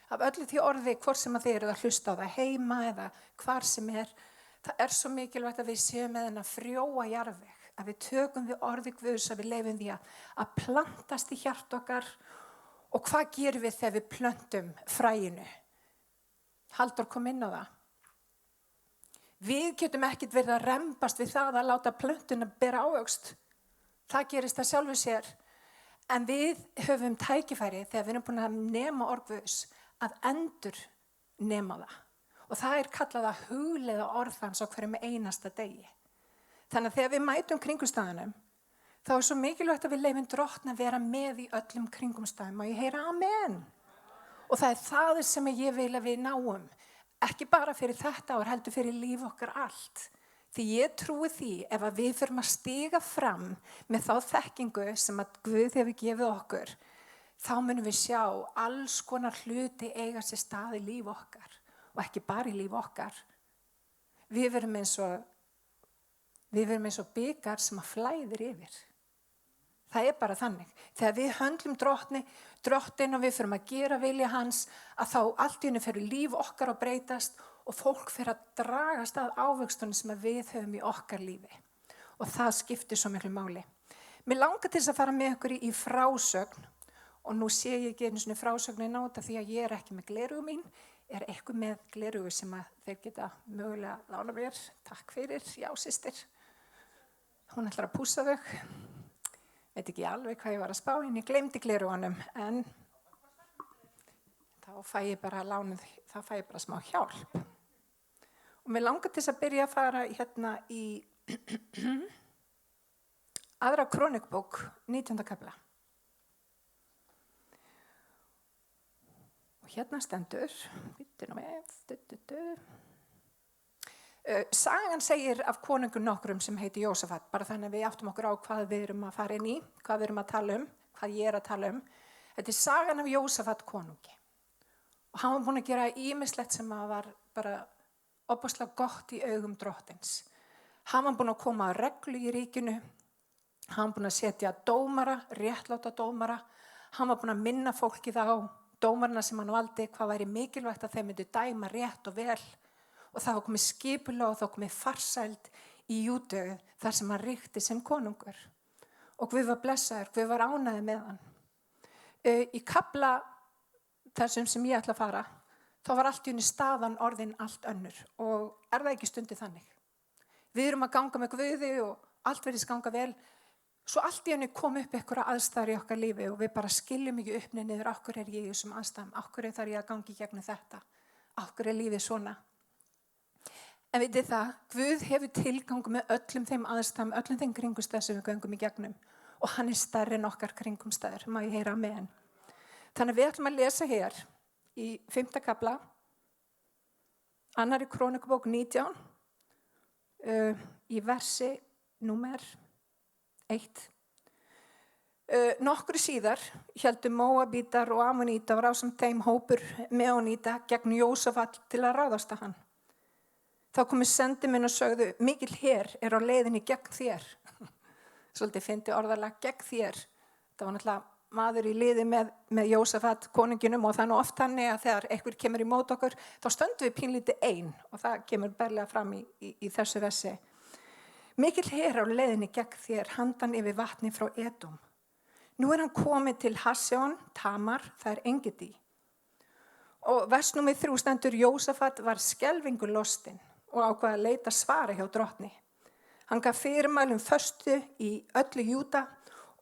D: af öllu því orði hvort sem að þið eru að hlusta á það heima eða hvar sem er. Það er svo mikilvægt að við séum með þennan frjóa jarðveg, að við tökum við orði Guðs, að við leyfum því að plantast í hjart okkar. Og hvað gerum við þegar við plöntum fræinu? Halldór kom inn á það. Við getum ekkert verið að rembast við það að láta plöntuna bera ávöxt. Það gerist það sjálfu sér. En við höfum tækifæri þegar við erum búin að nema orð Guðs að endur nema það. Og það er kallað að hugleiða orð hans á hverjum einasta degi. Þannig að þegar við mætum kringumstæðunum, þá er svo mikilvægt að við leyfum Drottni að vera með í öllum kringumstæðum og ég heyra amen. Og það er það sem ég vil að við náum. Ekki bara fyrir þetta ár, heldur fyrir líf okkar allt. Því ég trúi því ef að við förum að stíga fram með þá þekkingu sem að Guð hefur gefið okkur, þá munum við sjá alls konar hluti eiga sér stað í líf okkar. Og ekki bara í líf okkar. Við verum eins og bikar sem að flæðir yfir. Það er bara þannig. Þegar við höndlum Drottinn og við förum að gera vilja hans, að þá allt í einu fer líf okkar að breytast og fólk fer að dragast að ávöxtunum sem við höfum í okkar lífi. Og það skiptir svo miklu máli. Mér langar til þess að fara með ykkur í frásögn og nú sé ég ekki einu svona frásögnin á þetta því að ég er ekki með gleraugu mín. Er eitthvað með gleraugu sem að þeir geta mögulega lána mér? Takk fyrir, já systir. Hún ætlar að pússa þau. Veit ekki alveg hvað ég var að spá en ég gleymdi gleraugunum en þá fæ ég bara smá hjálp. Og mér langar til þess að byrja að fara hérna í aðra krónikbók, 19. kafla. Og hérna stendur, sagan segir af konungum nokkrum sem heitir Jósafat, bara þannig að við áttum okkur á hvað við erum að fara inn í, hvað við erum að tala um, hvað ég er að tala um. Þetta er sagan af Jósafat konungi. Og hann var búinn að gera ýmislegt sem var bara ofboðslega gott í augum Drottins. Hann var búinn að koma á reglu í ríkinu, hann var búinn að setja dómara, réttláta dómara, hann var búinn að minna fólkið á dómarna sem hann valdi, hvað væri mikilvægt að þeir myndu dæma rétt og vel. Og það var komið skipulag og það var komið farsæld í Júdeu þar sem hann ríkti sem konungur. Og Guð var blessaður, Guð var ánægður með hann. Í kafla þessum sem ég ætla að fara, þá var allt í einu staðan orðin allt önnur. Og er það ekki stundið þannig? Við erum að ganga með Guði og allt verðist ganga vel. Svo allt í einu kom upp einhverja aðstæður í okkar lífi og við bara skiljum ekki upp niður. Akkur er ég í þessum aðstæðum? Akkur er þar ég að gangi gegnum þetta? Akkur er lífið svona? En vitið það, Guð hefur tilgang með öllum þeim aðstæðum, öllum þeim kringumstæðum sem við göngum í gegnum. Og hann er stærri en okkar kringumstæður, má ég heyra amen. Þannig við ætlum að lesa hér í 5. kafla, 2. krónikubók 19, í versi númer 1. Nokkru síðar héldu Móabítar og Ammonítar ásamt þeim hópur Meóníta gegn Jósafat til að ráðast að hann. Þá komu sendimenn og sögðu, mikil her er á leiðinni gegn þér. Svolítið fyndi orðalag gegn þér. Það var náttúrulega maður í liði með Jósafat konunginum og það er nú oft þannig að þegar einhver kemur í mót okkur, þá stöndum við pínlítið ein og það kemur berlega fram í þessu versi. Mikil her á leiðinni gegn þér, handan yfir vatni frá Edom. Nú er hann komið til Hasjón, Tamar, það er Engedi. Og vers númer 3 stendur Jósafat var skelfingu lostinn og ákvað að leita svara hjá Drottni. Hann gaf fyrirmælum föstu í öllu Júda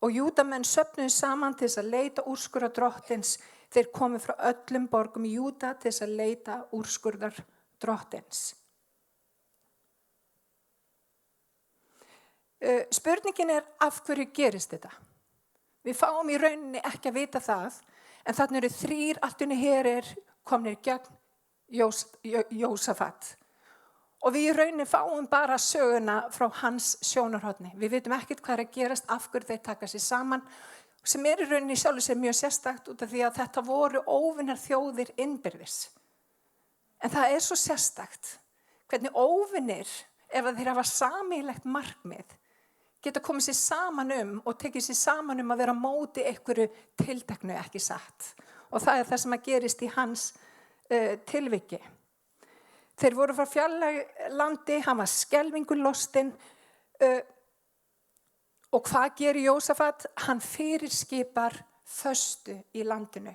D: og Júdamenn söfnuðu saman til þess að leita úrskurðar Drottins. Þeir komu frá öllum borgum í Júda til þess að leita úrskurðar Drottins. Spurningin er af hverju gerist þetta? Við fáum í rauninni ekki að vita það, en þarna eru 3 allt í einu herir komnir gegn Jósafat. Og við í rauninni fáum bara söguna frá hans sjónarhorni. Við vitum ekkert hvað er að gerast, af hverju þeir taka sér saman, sem er í rauninni sjálfur sér mjög sérstakt út af því að þetta voru óvinnar þjóðir innbyrðis. En það er svo sérstakt, hvernig óvinnir, ef þeir hafa sameiginlegt markmið, geta komið sér saman og tekið sér saman að vera á móti einhverju tilteknu ekki satt. Og það er það sem að gerist í hans tilviki. Þeir voru frá fjarlæglandi, hann var skelfingu lostinn og hvað gerir Jósafat? Hann fyrirskipar föstu í landinu.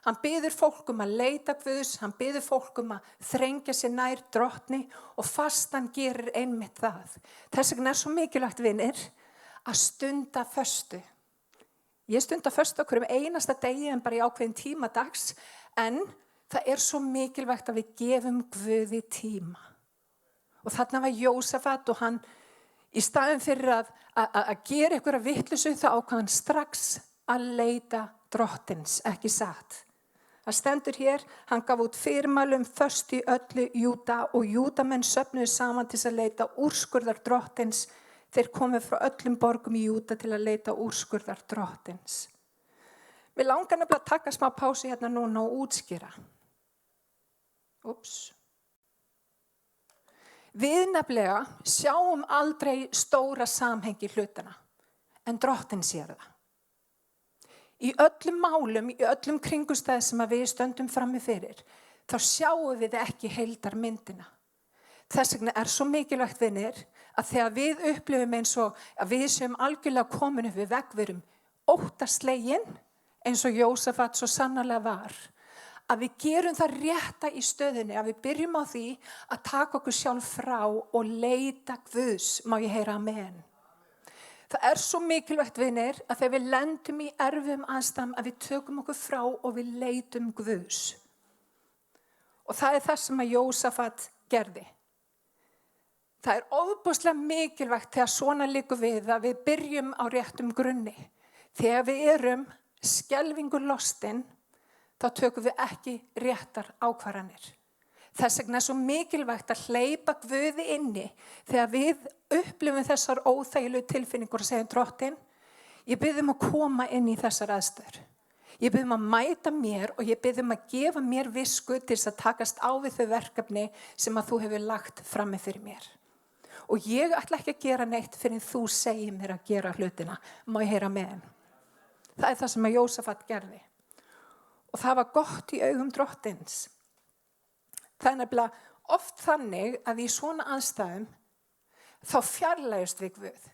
D: Hann biður fólk að leita Guðs, hann biður fólk að þrengja sér nær Drottni og fastan gerir einmitt það. Þess vegna er svo mikilvægt, vinir, að stunda föstu. Ég stunda föstu okkur einasta degi en bara í ákveðin tíma dags, en það er svo mikilvægt að við gefum Guði tíma. Og þarna var Jósafat og hann Í staðinn fyrir að gera einhverja vitleysu þá ákvað hann strax að leita drottins, ekki satt. Það stendur hér, hann gaf út fyrirmælum föst í öllu Júda og Júdamenn söfnuðu saman til að leita úrskurðar drottins. Þeir komu frá öllum borgum í Júda til að leita úrskurðar drottins. Við langar nefnilega að taka smá pásu hérna núna og útskýra. Við nefnilega sjáum aldrei stóra samhengi hlutana, en drottin sér það. Í öllum málum, í öllum kringumstæðum sem við stöndum frammi fyrir, þá sjáum við ekki heildarmyndina. Þess vegna svo mikilvægt, vinir, að þegar við upplifum eins og að við séum algjörlega komin upp við vegg, við erum óttaslegin, eins og Jósafat svo sannarlega var, að við gerum það rétta í stöðunni, að við byrjum á því að taka okkur sjálf frá og leita Guðs, má ég heyra amen. Það svo mikilvægt, vinir, að þegar við lendum í erfiðum aðstæðum að við tökum okkur frá og við leitum Guðs. Og það það sem að Jósafat gerði. Það ofboðslega mikilvægt þegar svona liggur við að við byrjum á réttum grunni. Þegar við erum skelfingu lostin, þá tökum við ekki réttar ákvarðanir. Þess vegna svo mikilvægt að hleypa Guði inni þegar við upplifum þessar óþægilegu tilfinningur og segjum drottin, ég bið að koma inn í þessar aðstæður. Ég bið að mæta mér og ég bið að gefa mér visku til þess að takast á við þau verkefni sem að þú hefur lagt frammi fyrir mér. Og ég ætla ekki að gera neitt fyrir þú segir mér að gera hlutina. Má ég heyra með henn. Það það sem að Jósafat gerði. Og það var gott í augum drottins. Það nefnilega oft þannig að í svona aðstæðum þá fjarlægust við Guð.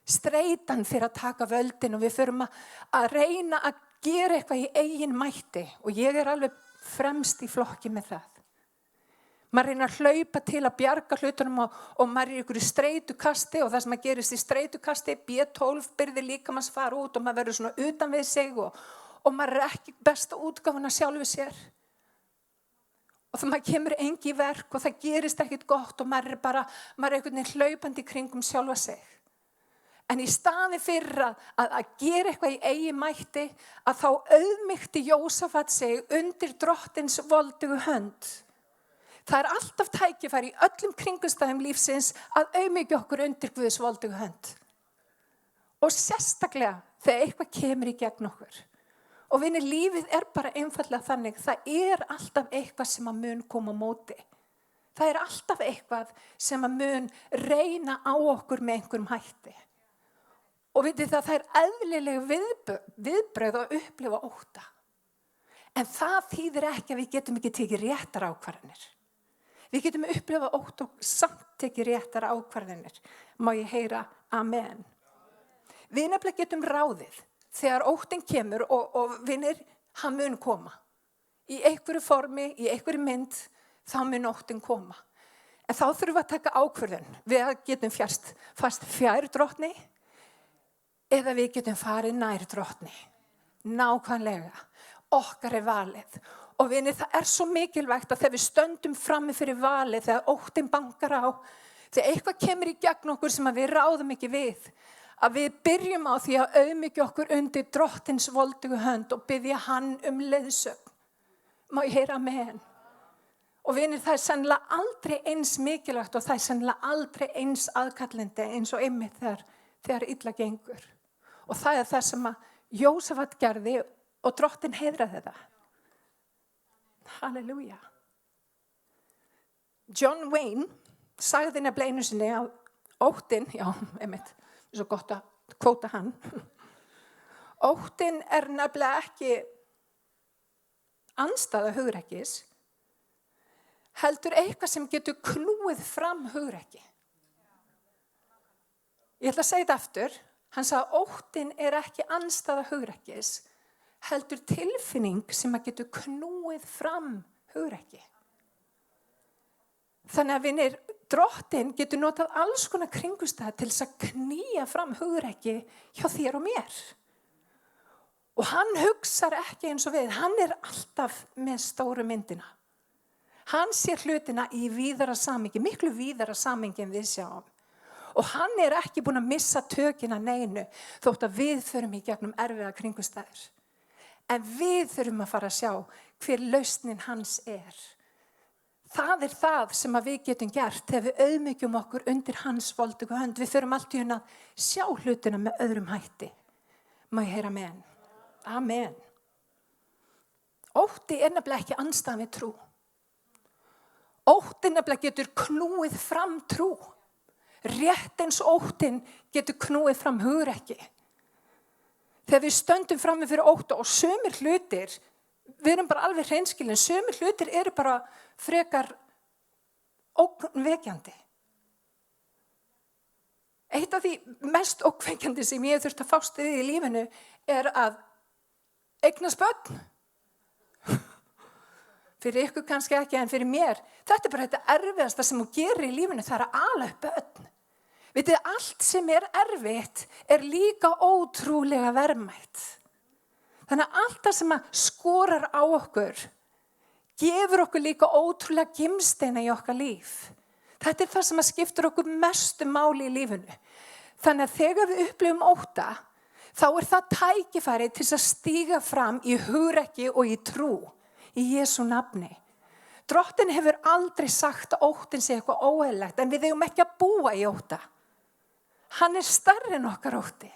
D: Streitan fyrir að taka völdin og við förum að reyna að gera eitthvað í eigin mætti og ég alveg fremst í flokki með það. Maður reynir að hlaupa til að bjarga hlutunum og maður ykkur í streitukasti og það sem að gerist í streitukasti, B12 byrði líkamans fara út og maður verður svona utan við sig og maður ekki besta útgáfuna sjálfu sér. Og það maður kemur engi í verk og það gerist ekkit gott og maður einhvern veginn hlaupandi kringum sjálfa sig. En í staði fyrir að gera eitthvað í eigin mætti, að þá auðmýkti Jósafat sig undir drottins voldugu hönd. Það alltaf tækifæri í öllum kringumstæðum lífsins að auðmýkja okkur undir Guðs voldugu hönd. Og sérstaklega þegar eitthvað kemur í gegn okkur. Og vinir, lífið bara einfaldlega þannig, það alltaf eitthvað sem að mun koma á móti. Það alltaf eitthvað sem að mun reyna á okkur með einhverjum hætti. Og vitið það eðlileg viðbrögð að upplifa ótta. En það þýðir ekki að við getum ekki tekið réttar ákvarðanir. Við getum upplifa ótta og samt tekið réttar ákvarðanir. Má ég heyra amen. Við nefnilega getum ráðið. Þegar óttinn kemur og vinir, hann mun koma. Í einhverju formi, í einhverju mynd, þá mun óttinn koma. En þá þurfum við að taka ákvörðun. Við getum fast fjær drottni eða við getum farið nær drottni. Nákvæmlega. Okkar valið. Og vinir, það svo mikilvægt að þegar við stöndum frammi fyrir valið, þegar óttinn bankar á, þegar eitthvað kemur í gegn okkur sem við ráðum ekki við, að við byrjum á því að auðmýkja okkur undir drottins voldugu hönd og biðja hann leiðsögn. Má ég heyra með henn? Og vinir, það sennilega aldrei eins mikilvægt og það sennilega aldrei eins aðkallandi eins og einmitt þegar illa gengur. Og það það sem að Jósafat gerði og drottin heiðraði það. Halleluja. John Wayne sagði nefnilega einu sinni að óttinn, já, einmitt, svo gott að kvóta hann. Óttinn nefnilega ekki andstæða hugrekkis, heldur eitthvað sem getur knúið fram hugrekki. Ég ætla að segja þetta aftur. Hann sagði að óttinn ekki andstæða hugrekkis, heldur tilfinning sem að getur knúið fram hugrekki. Þannig að vinir, drottinn getur notað alls konar kringumstæður til þess að knýja fram hugrekki hjá þér og mér. Og hann hugsar ekki eins og við, hann alltaf með stóru myndina. Hann sér hlutina í víðara samhengi, miklu víðara samhengi en við sjáum. Og hann ekki búinn að missa tökin að neinu þótt að við förum í gegnum erfiða kringumstæður. En við þurfum að fara að sjá hver lausnin hans Það það sem að við getum gert þegar við auðmykjum okkur undir hans voldugu hönd. Við þurfum allt í að sjá hlutina með öðrum hætti. Má ég heyra amen? Amen. Ótti nefnilega ekki andstæðan við trú. Ótti nefnilega getur knúið fram trú. Rétt eins óttin getur knúið fram hugrekki. Þegar við stöndum frammi fyrir ótta og sumir hlutir, við erum bara alveg hreinskilin, sumir hlutir eru bara frekar ógnvekjandi. Eitt af því mest ógnvekjandi sem ég þurft að fást við í lífinu að eignast börn. Fyrir ykkur kannski ekki, en fyrir mér, þetta bara þetta erfiðasta sem þú gerir í lífinu, það að ala upp börn. Vitið, allt sem erfitt líka ótrúlega verðmætt. Þannig að allt það sem skorar á okkur, gefur okkur líka ótrúlega gimsteina í okkar líf. Þetta það sem skiptir okkur mestu máli í lífinu. Þannig að þegar við upplifum ótta, þá það tækifæri til að stíga fram í hugrekki og í trú, í Jesú nafni. Drottinn hefur aldrei sagt að óttin sé eitthvað óeðlilegt, en við eigum ekki að búa í ótta. Hann stærri en okkar ótti.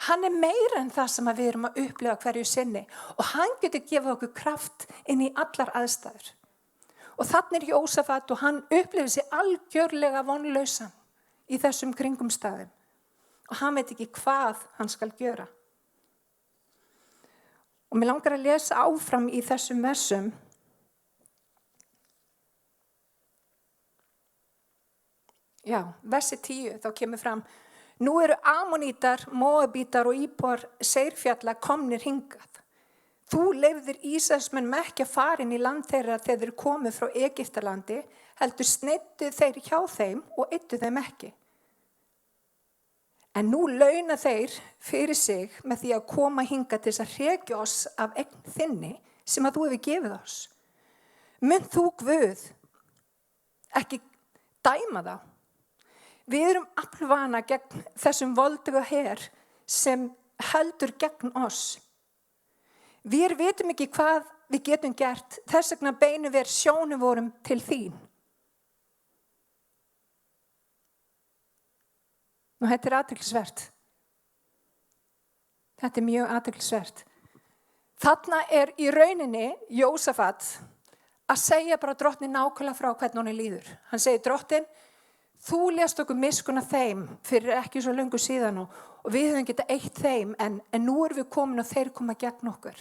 D: Hann meira en það sem við erum að upplifa hverju sinni og hann getur gefið okkur kraft inn í allar aðstæður. Og þannig Jósafat og hann upplifir sig algjörlega vonlausan í þessum kringumstæðum og hann veit ekki hvað hann skal gera. Og mér langar að lesa áfram í þessum versum. Já, versi 10, þá kemur fram: Nú eru Amonítar, Móabítar og íbúar Seirfjalla komnir hingað. Þú leyfðir Ísraelsmenn ekki að fara inn í land þeirra þegar þeir komu frá Egyptalandi, heldur sneiddu þeir hjá þeim og eyddu þeim ekki. En nú launa þeir fyrir sig með því að koma hingað til þess að hrekja oss af eign þinni sem að þú hefur gefið oss. Mun þú, Guð, ekki dæma þá? Við erum aflvana gegn þessum volduga her sem heldur gegn oss. Við vitum ekki hvað við getum gert, þess vegna beinum við sjónum vorum til þín. Og þetta athyglisvert. Þetta mjög athyglisvert. Þarna í rauninni Jósafat að segja bara drottni nákvæmlega frá hvernig honum líður. Hann segir: Drottin, þú lést okkur miskunna þeim fyrir ekki svo löngu síðan og við höfum getað eytt þeim, en nú erum við komin og þeir koma gegn okkur.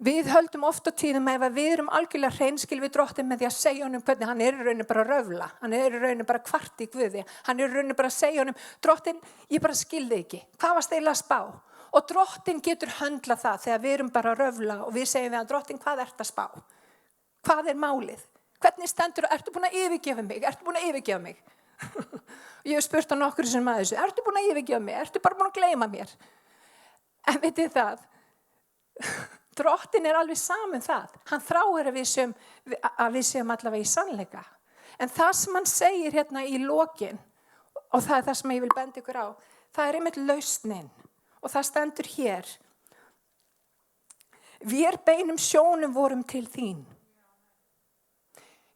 D: Við höldum oft á tíðum ef við erum algjörlega hreinskil við drottin með því að segja honum hvernig hann í rauninni bara að röfla, hann í rauninni bara kvart í Guði, hann í rauninni bara að segja honum: Drottin, ég bara skilði ekki, hvað varst eiginlega að spá? Og drottin getur höndlað það þegar við erum bara að röfla og við segjum við hann: Drottin, hvað ert að spá? Hvað málið? Hvernig stendur, ertu búin að yfirgefa mig? Ertu búin að yfirgefa mig? Ég hef spurt á nokkur sem að þessu: Ertu búin að yfirgefa mig? Ertu bara búin að gleyma mér? En vitið það, drottin alveg saman það. Hann þráir að við séum allavega í sannleika. En það sem hann segir hérna í lokin, og það það sem ég vil benda ykkur á, það einmitt lausnin. Og það stendur hér: Vér beinum sjónum vorum til þín.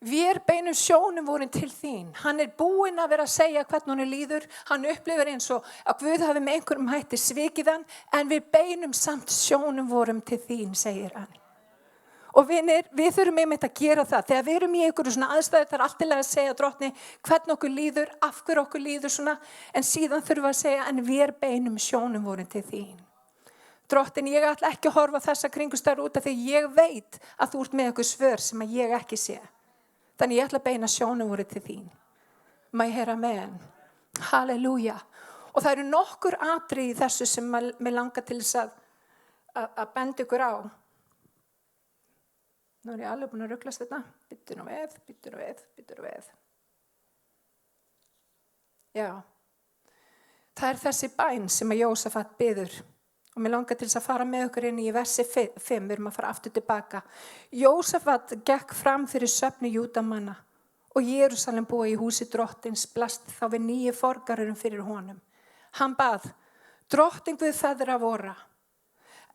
D: Vér beinum sjónum vorum til þín. Hann búinn að vera að segja hvernig honum líður. Hann upplifir eins og að Guð hafi með einhverjum hætti svikið hann, en við beinum samt sjónum vorum til þín, segir hann. Og vinir, við þurfum einmitt að gera það. Þegar við erum í einhverju svona aðstæðu, það allt í lagi að segja drottni hvernig okkur líður, af hverju okkur líður svona, en síðan þurfum við að segja: En við beinum sjónum vorum til þín. Drottin, ég ætla ekki að horfa þessa kringumstæður út af því ég veit að þú ert með einhver svör sem að ég ekki sé. Þannig ég ætla að beina sjónum voru til þín. Má ég heyra amen? Halleluja. Og það eru nokkur atriði í þessu sem mig langar til þess að benda ykkur á. Nú ég alveg búin að ruglast þetta. Bittu nú við. Já. Það þessi bæn sem að Jósafat biður. Og mér langar til þess að fara með okkur inn í versi 5, við erum að fara aftur tilbaka. Jósafat gekk fram fyrir söfni Júdamanna og Jerúsalem búa í húsi drottins blast þá við 9 forgarurum fyrir honum. Hann bað, drottin Guð feðra vorra,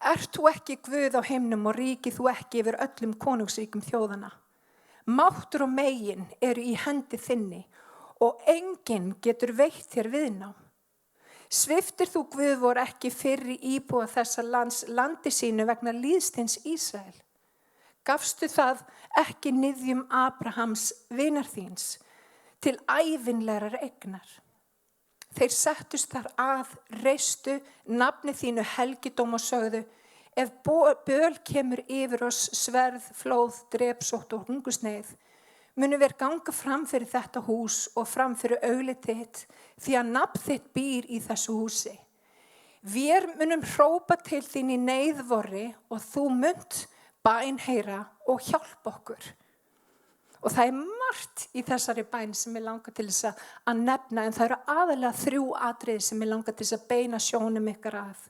D: ert þú ekki Guð á himnum og ríkir þú ekki yfir öllum konungsríkum þjóðana? Máttur og megin eru í hendi þinni og enginn getur veitt þér viðnám. Sviptir þú Guð vor ekki fyrri íbúa þessa lands landi sínu vegna líðstins Ísrael? Gafstu það ekki niðjum Abrahams vinar þíns til ævinlegar eignar? Þeir settust þar að, reistu nafni þínu helgidóm og sögðu, ef böl kemur yfir oss sverð, flóð, drepsótt og hungursneið, munum við ganga fram fyrir þetta hús og fram fyrir auglið þitt, því að nafn þitt býr í þessu húsi. Við munum hrópa til þín í neyðvorri og þú munt bænheyra og hjálpa okkur. Og það margt í þessari bæn sem ég langar til þess að nefna, en það eru aðalega 3 atriði sem ég langar til þess að beina sjónum ykkar að.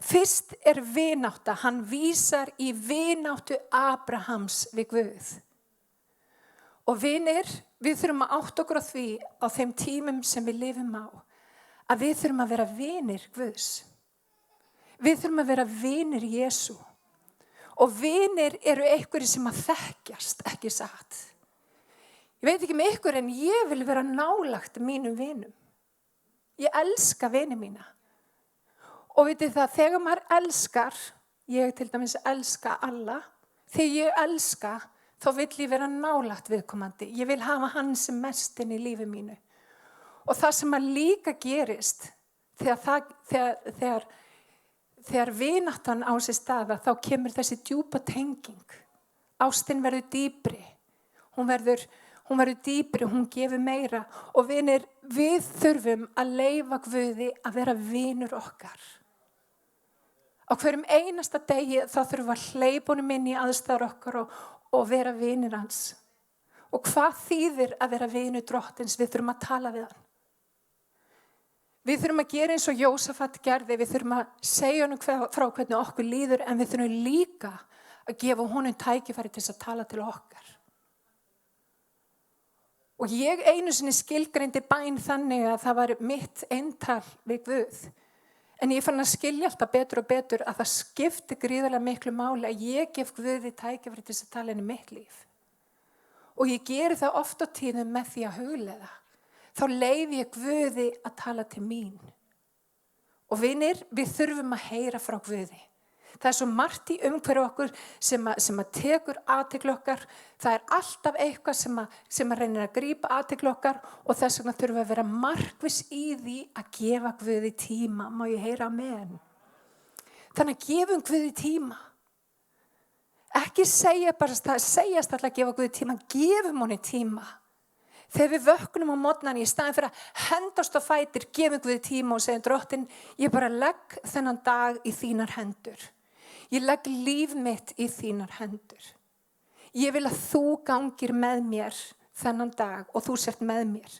D: Fyrst vinátta, hann vísar í vináttu Abrahams við Guð. Og vinir, við þurfum að átta okkur á því á þeim tímum sem við lifum á, að við þurfum að vera vinir Guðs. Við þurfum að vera vinir Jesú. Og vinir eru einhverjir sem að þekkjast, ekki satt. Ég veit ekki með ykkur en ég vil vera nálagt mínum vinum. Ég elska vini mína. Og vitið það, þegar maður elskar, ég til dæmis elska alla, þegar ég elska, þá vill ég vera nálagt viðkomandi. Ég vil hafa hann sem mestinn í lífi mínu. Og það sem að líka gerist, þegar vináttan á sér staða, þá kemur þessi djúpa tenging. Ástin verður dýpri. Hún verður dýpri, hún gefur meira. Og vinir, við þurfum að leyfa Guði að vera vinur okkar. Á hverjum einasta degi þá þurfum við að hleypa honum inn í aðstæður okkar og vera vinir hans. Og hvað þýðir að vera vinur drottins? Við þurfum að tala við hann. Við þurfum að gera eins og Jósafat gerði, við þurfum að segja honum frá hvernig okkur líður, en við þurfum líka að gefa honum tækifæri til þess að tala til okkar. Og ég einu sinni skilgreindi bæn þannig að það var mitt eintal við Guð. En ég fann að skilja alltaf betur og betur að það skipti gríðarlega miklu máli að ég gef Guði tækifæri til þess að tala inn í mitt líf. Og ég geri það oft á tíðum með því að hugleiða. Þá leyfi ég Guði að tala til mín. Og vinir, við þurfum að heyra frá Guði. Það svo margt í umhverju okkur sem að tekur athygli okkar. Það alltaf eitthvað sem að reynir að grípa athygli okkar og þess vegna þurfum við að vera markviss í því að gefa Guði tíma. Má ég heyra amen? Þannig að gefum Guði tíma. Ekki segjast alltaf að gefa Guði tíma, gefum honum tíma. Þegar við vöknum á morgnana í staðinn fyrir að hendast á fætur, gefum Guði tíma og segjum drottin, ég bara legg þennan dag í þínar hendur. Ég legg líf mitt í þínar hendur. Ég vil að þú gangir með mér þennan dag og þú sért með mér.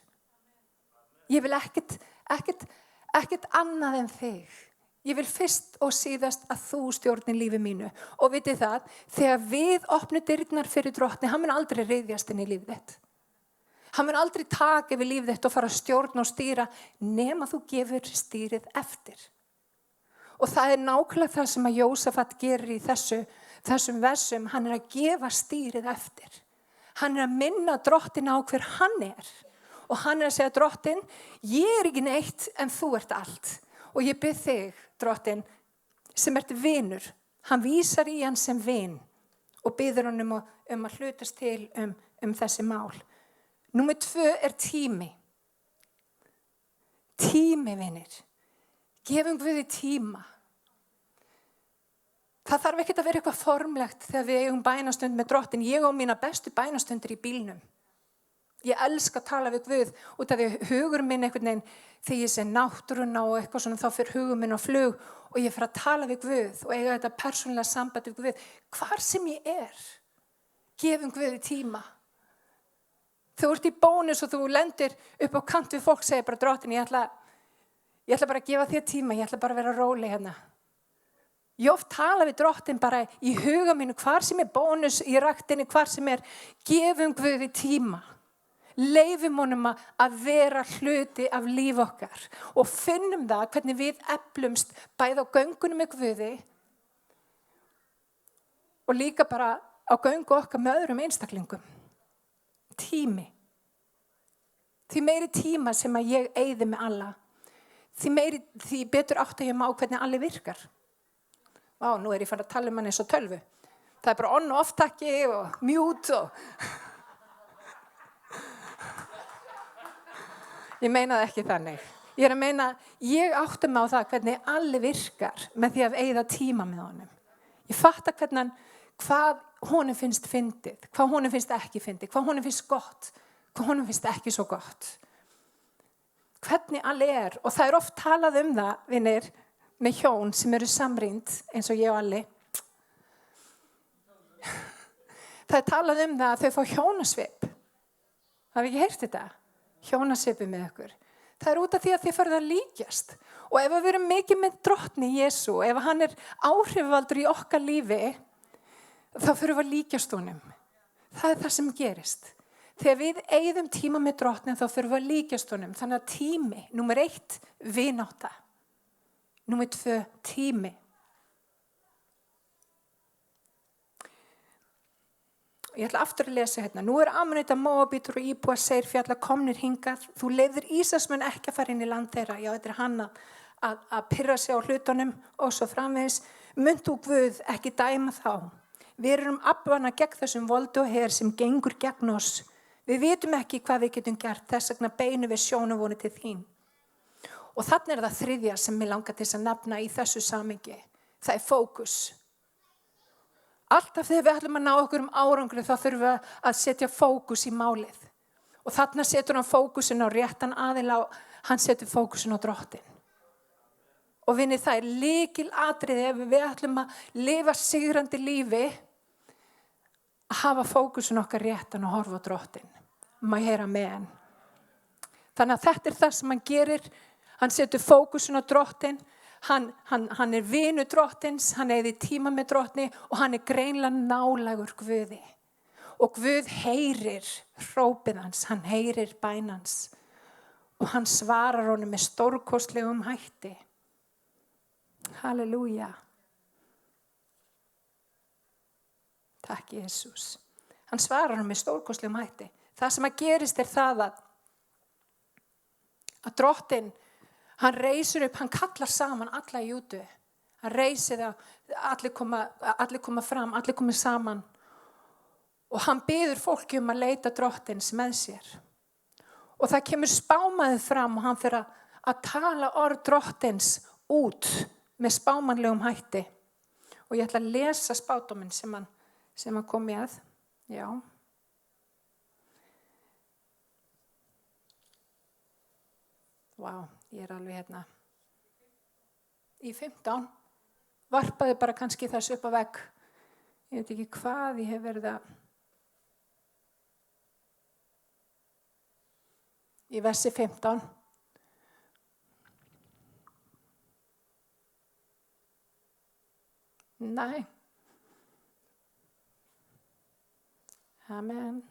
D: Ég vil ekkert annað en þig. Ég vil fyrst og síðast að þú stjórnir lífi mínu. Og vitið það, þegar við opnum dyrnar fyrir drottni, hann mun aldrei reiðjast inn í lífið þitt. Hann mun aldrei taka yfir lífið þitt og fara að stjórna og stýra nema þú gefur stýrið eftir. Og það nákvæmlega það sem að Jósafat gerir í þessum versum. Hann að gefa stýrið eftir. Hann að minna drottin á hver hann er. Og hann að segja drottin, ég ekki neitt en þú ert allt. Og ég bið þig, drottin, sem ert vinur. Hann vísar í hann sem vin og biður hann um að hlutast til þessi mál. Númer 2 tími. Tími, vinir. Gefum Guði tíma. Það þarf ekkert að vera eitthvað formlegt þegar við eigum bænastund með drottin. Ég á mína bestu bænastundir í bílnum. Ég elska að tala við Guð út af því hugur minn einhvern veginn þegar ég sé náttúruna og eitthvað svona þá fyrir hugur minn á flug og ég fyrir að tala við Guð og eiga þetta persónulega samband við Guð. Hvar sem ég gefum Guði tíma. Þú ert í bónus og þú lendir upp á kant við fólk segir bara drottin, ég ætla bara að gefa þér tíma, ég ætla bara að vera róleg hérna. Ég oft tala við drottin bara í huga mínu, hvar sem bónus í ræktinni, hvar sem gefum Guði tíma. Leifum honum að vera hluti af líf okkar og finnum það hvernig við eflumst bæði á göngunum með Guði og líka bara á göngu okkar með öðrum einstaklingum. Tími. Því meiri tíma sem að ég eyði með alla, því betur átta ég má hvernig allir virkar. Vá, nú ég farin að tala hann eins og tölvu. Það bara on og off takki og mute og... Ég meina það ekki þannig. Ég að meina, ég átta mig á það hvernig allir virkar með því að eyða tíma með honum. Ég fatta hvað honum finnst fyndið, hvað honum finnst ekki fyndið, hvað honum finnst gott, hvað honum finnst ekki svo gott. Hvernig allir og það oft talað það, vinir, með hjón sem eru samrýnd eins og ég og Alli. Það talað það að þau fá hjónasvip. Hafið ekki heyrt þetta? Hjónasvipi með ykkur. Það út af því að þið farið að líkjast. Og ef við erum mikið með drottni Jesú, ef hann áhrifvaldur í okkar lífi, þá fyrir við að líkjast honum. Það það sem gerist. Þegar við eyðum tíma með drottni, þá fyrir við að líkjast honum. Þannig að tími, númer 1, vinátta. Númer 2, tími. Ég ætla aftur að lesa hérna. Nú Ammonita, Móabítur og íbúar Seirfjalla komnir hingað. Þú leyfðir Ísraelsmenn ekki að fara inn í land þeirra. Já, þetta hann að pirra sig á hlutunum og svo framvegis. Munt þú Guð ekki dæma þá. Við erum afvana gegn þessum voldu og her sem gengur gegn oss. Við vitum ekki hvað við getum gert. Þess vegna beinum við sjónarvoni til þín. Og þannig það þriðja sem mig langar til að nefna í þessu samhengi. Það fókus. Alltaf þegar við ætlum að ná okkur árangri þá þurfum við að setja fókus í málið. Og þarna setur hann fókusin á réttan aðila og hann setur fókusin á drottin. Og vinni það lykilatriði ef við ætlum að lifa sigrandi lífi að hafa fókusin okkar réttan og horfa á drottin. Má ég heyra með hann. Þannig að þetta það sem hann gerir. Hann setur fókusin á drottin. Hann vinur drottins, hann eyðir tíma með drottni og hann greinlega nálægur Guði. Og Guð heyrir hrópið hans, hann heyrir bænans og hann svarar honum með stórkostlegum hætti. Halleluja. Takk Jesús. Hann svarar honum með stórkostlegum hætti. Það sem að gerist það að drottin hann reisir upp, hann kallar saman alla í Júdu. Hann reisir það, allir koma fram, allir koma saman. Og hann biður fólki að leita drottins með sér. Og það kemur spámaður fram og hann fyrir að tala orð drottins út með spámanlegum hætti. Og ég ætla að lesa spádóminn sem hann kom með. Já. Vá. Ég alveg hérna. Í 15 varpaði bara kannski þessu upp á vegg. Ég veit ekki hvað ég hef verið að. Í versi 15. Nei. Amen.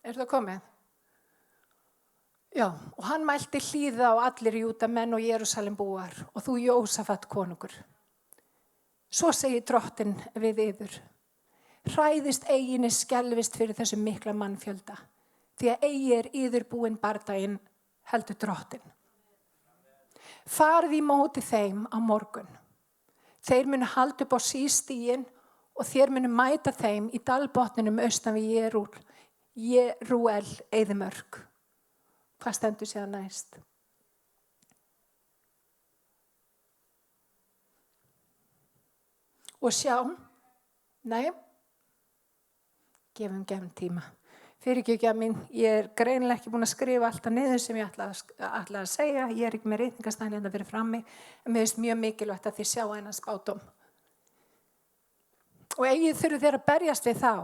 D: Það komið? Já, og hann mælti hlýða á allir Júda menn og Jerúsalem búar og þú Jósafat konungur. Svo segir drottin við yður. Hræðist eiginni skelfist fyrir þessum mikla mannfjölda. Því að eigi yður búinn bardaginn heldur drottin. Farið í móti þeim á morgun. Þeir munu halda upp á sístíginn og þér munu mæta þeim í dalbotninum austan við Jerúel eyðimörk. Hvað stendur síðan næst? Og sjá, nei, gefum tíma. Fyrirgefðu mín, ég greinilega ekki búin að skrifa alltaf niður sem ég ætla að segja. Ég ekki með ritningastæðin hérna fyrir frammi, en mér finnst mjög mikilvægt að þið sjá hennar spádóm. Og eigið þurfið þeir að berjast við þá,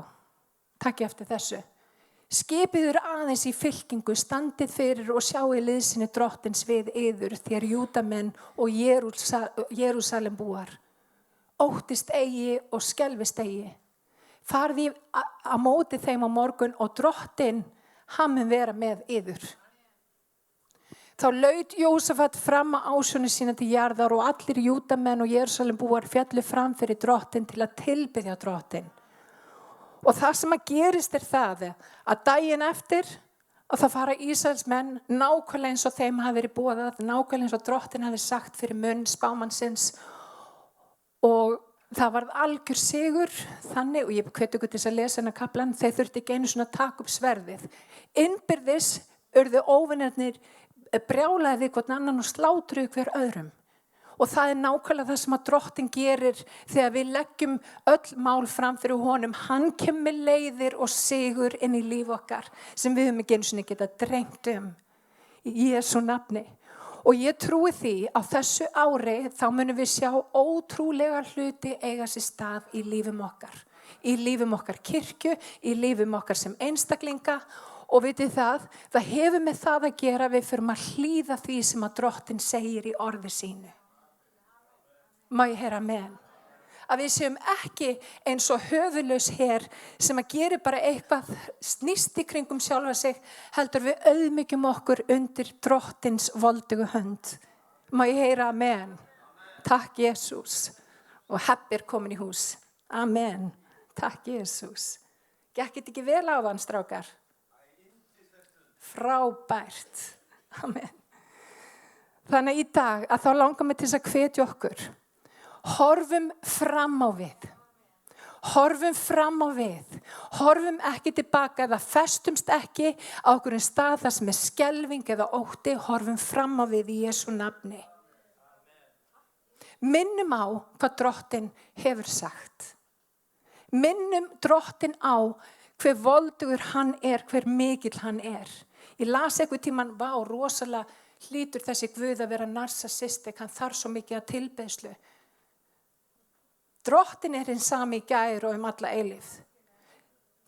D: takk eftir þessu. Skipið aðeins í fylkingu, standið fyrir og sjáið liðsinni drottins við yður, þér Júdamenn og Jerúsalem búar. Óttist eigi og skelfist eigi. Farði á móti þeim á morgun og drottin, hann mun vera með yður. Þá laut Jósafat fram á ásjónu sína til jarðar og allir Júdamenn og Jerúsalem búar fjallu fram fyrir drottin til að tilbiðja drottin. Og það sem að gerist það að daginn eftir að það fara Ísraelsmenn nákvæmlega eins og þeim hafi verið boðað, nákvæmlega eins og drottin hafi sagt fyrir munn spámannsins og það varð algjör sigur þannig, og ég hvet ykkur til þess að lesa hennar kaflan, þeir þurfti ekki einu svona að taka upp sverðið. Innbyrðis urðu óvinirnir brjálaði hvern annan og slátruðu hver öðrum. Og það nákvæmlega það sem að drottin gerir þegar við leggjum öll mál fram fyrir honum. Hann kemur leiðir og sigur inn í líf okkar sem við höfum ekki einu sinni getað dreymt í Jesú nafni. Og ég trúi því á þessu ári þá munum við sjá ótrúlega hluti eiga sér stað í lífum okkar. Í lífum okkar kirkju, í lífum okkar sem einstaklinga. Og vitið það hefur með það að gera við fyrir að hlýða því sem að drottin segir í orði sínu. Má ég heyra amen. Að við séum ekki eins og höfuðlaus her sem að gera bara eitthvað snýst í kringum sjálfa sig, heldur við auðmyggjum okkur undir drottins voldugu hönd. Má ég heyra amen. Takk Jesús. Og Hebbi komin í hús. Amen. Takk Jesús. Gekk þetta ekki vel á þann, strákar? Frábært. Amen. Þannig í dag að þá langar mig til þess að hvetja okkur. Horfum fram á við. Horfum fram á við. Horfum ekki tilbaka eða festumst ekki á okkur stað þar sem skelfing eða ótti. Horfum fram á við í Jesú nafni. Minnum á hvað drottin hefur sagt. Minnum drottin á hver voldugur hann hver mikill hann Ég las einhvern tímann, rosalega hlýtur þessi Guð að vera narsisistik, hann þarf svo mikið að tilbeiðslu. Drottin hinn sami í gær og alla eilífð.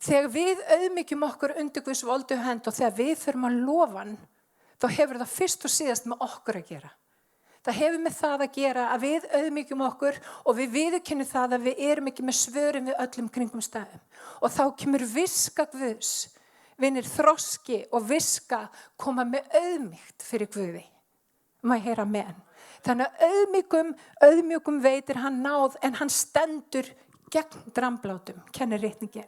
D: Þegar við auðmykjum okkur undir Guðs voldugu hönd og þegar við förum að lofa hann, þá hefur það fyrst og síðast með okkur að gera. Það hefur með það að gera að við auðmykjum okkur og við viðurkennum það að við erum ekki með svörum við öllum kringum stæðum. Og þá kemur viska Guðs, vinir þroski og viska koma með auðmykt fyrir Guði. Má ég heyra amen. Þannig að auðmjúkum veitir hann náð en hann stendur gegn dramblátum, kennir ritningin.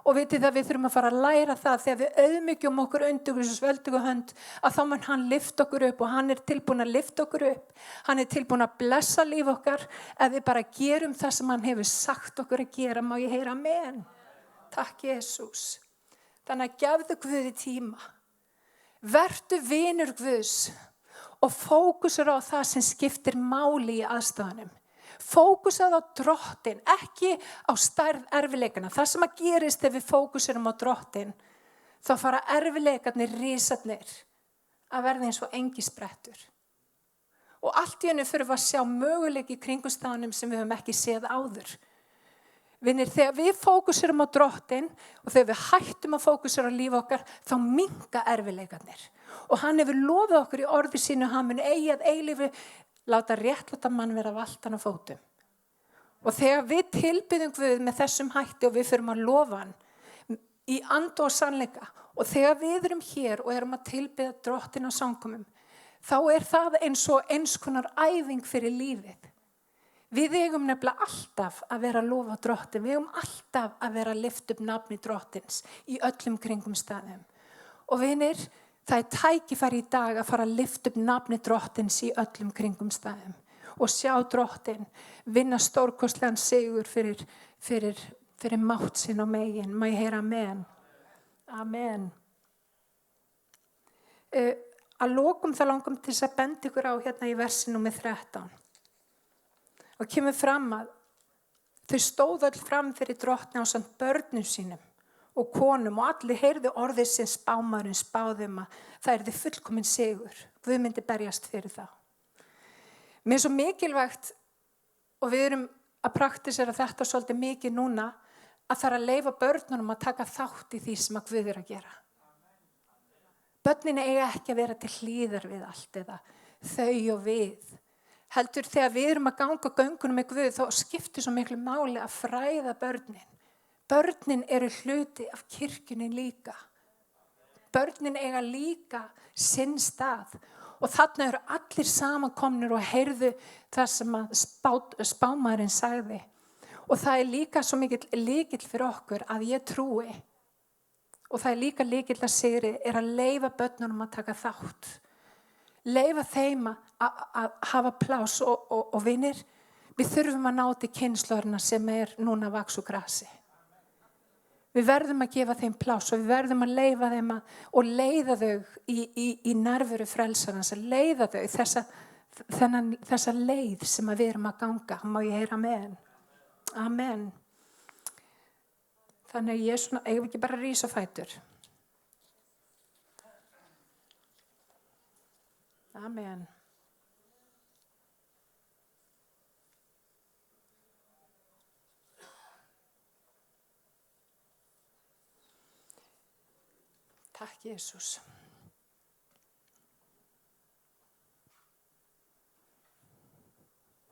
D: Og vitið að við þurfum að fara að læra það þegar við auðmjúkjum okkur undir Guðs völdugu hönd að þá mun hann lyfta okkur upp og hann tilbúinn að lyfta okkur upp. Hann tilbúinn að blessa líf okkar ef við bara gerum það sem hann hefur sagt okkur að gera. Má ég heyra amen. Takk Jesús. Þannig að gefðu Guði tíma. Vertu vinur Guðs. Og fókusur á það sem skiptir máli í aðstæðunum. Fókusað á drottin, ekki á stærð erfiðleikana. Það sem að gerist ef við fókusurum á drottin, þá fara erfiðleikarnir risarnir að verða eins og engisprettur. Og allt í einu fyrir að sjá möguleiki í kringumstæðunum sem við höfum ekki séð áður. Vinir, þegar við fókusurum á drottin og þegar við hættum að fókusura á líf okkar, þá minnka erfiðleikarnir. Og hann hefur lofað okkur í orði sínu, hann mun eigi að eilífu láta réttláta mann vera valtan á fótum. Og þegar við tilbiðum Guð með þessum hætti og við förum að lofa hann í anda og sannleika og þegar við erum hér og erum að tilbiðja drottin á samkomum, þá það eins konar æfing fyrir lífið. Við eigum nefnilega alltaf að vera að lofa drottin, við eigum alltaf að vera að lyfta upp nafni drottins í öllum kringum staðum. Og vinir, það tækifæri í dag að fara að lyfta upp nafni drottins í öllum kringum staðum og sjá drottin vinna stórkostlegan sigur fyrir mátt sinn og megin. Má ég heyra amen. Amen. Að lokum það langum til þess að benda ykkur á hérna í versi númer 13. Og kemur fram að þau stóðu öll fram fyrir drottni ásamt börnum sínum og konum og allir heyrðu orðið sem spámaðurinn spáðum að það yrði fullkominn sigur. Guð myndi berjast fyrir það. Mér svo mikilvægt og við erum að praktisera þetta svolítið mikið núna að fara að leyfa börnunum að taka þátt í því sem að Guð er að gera. Börnin eiga ekki að vera til hlýðar við allt eða þau og við. Heldur þegar við erum að ganga göngunum með Guð þá skiptir svo miklu máli að fræða börnin. Börnin eru hluti af kirkjunni líka. Börnin eiga líka sinn stað og þarna eru allir samankomnir og heyrðu það sem að spámaðurinn sagði. Og það er líka svo mikill lykill fyrir okkur að ég trúi. Og það er líka lykill að sigri er að leyfa börnunum að taka þátt. Leyfa þeim að hafa pláss og vinir. Við þurfum að ná til kynslóðina sem er núna að vaxa úr grasi. Við verðum að gefa þeim pláss og við verðum að leyfa þeim og leiða þau í nærveru frelsarans, að leiða þau þessa leið sem við erum að ganga. Má ég heyra amen? Amen. Þannig að ég eigum ekki bara að rísa á fætur. Amen. Takk, Jesus.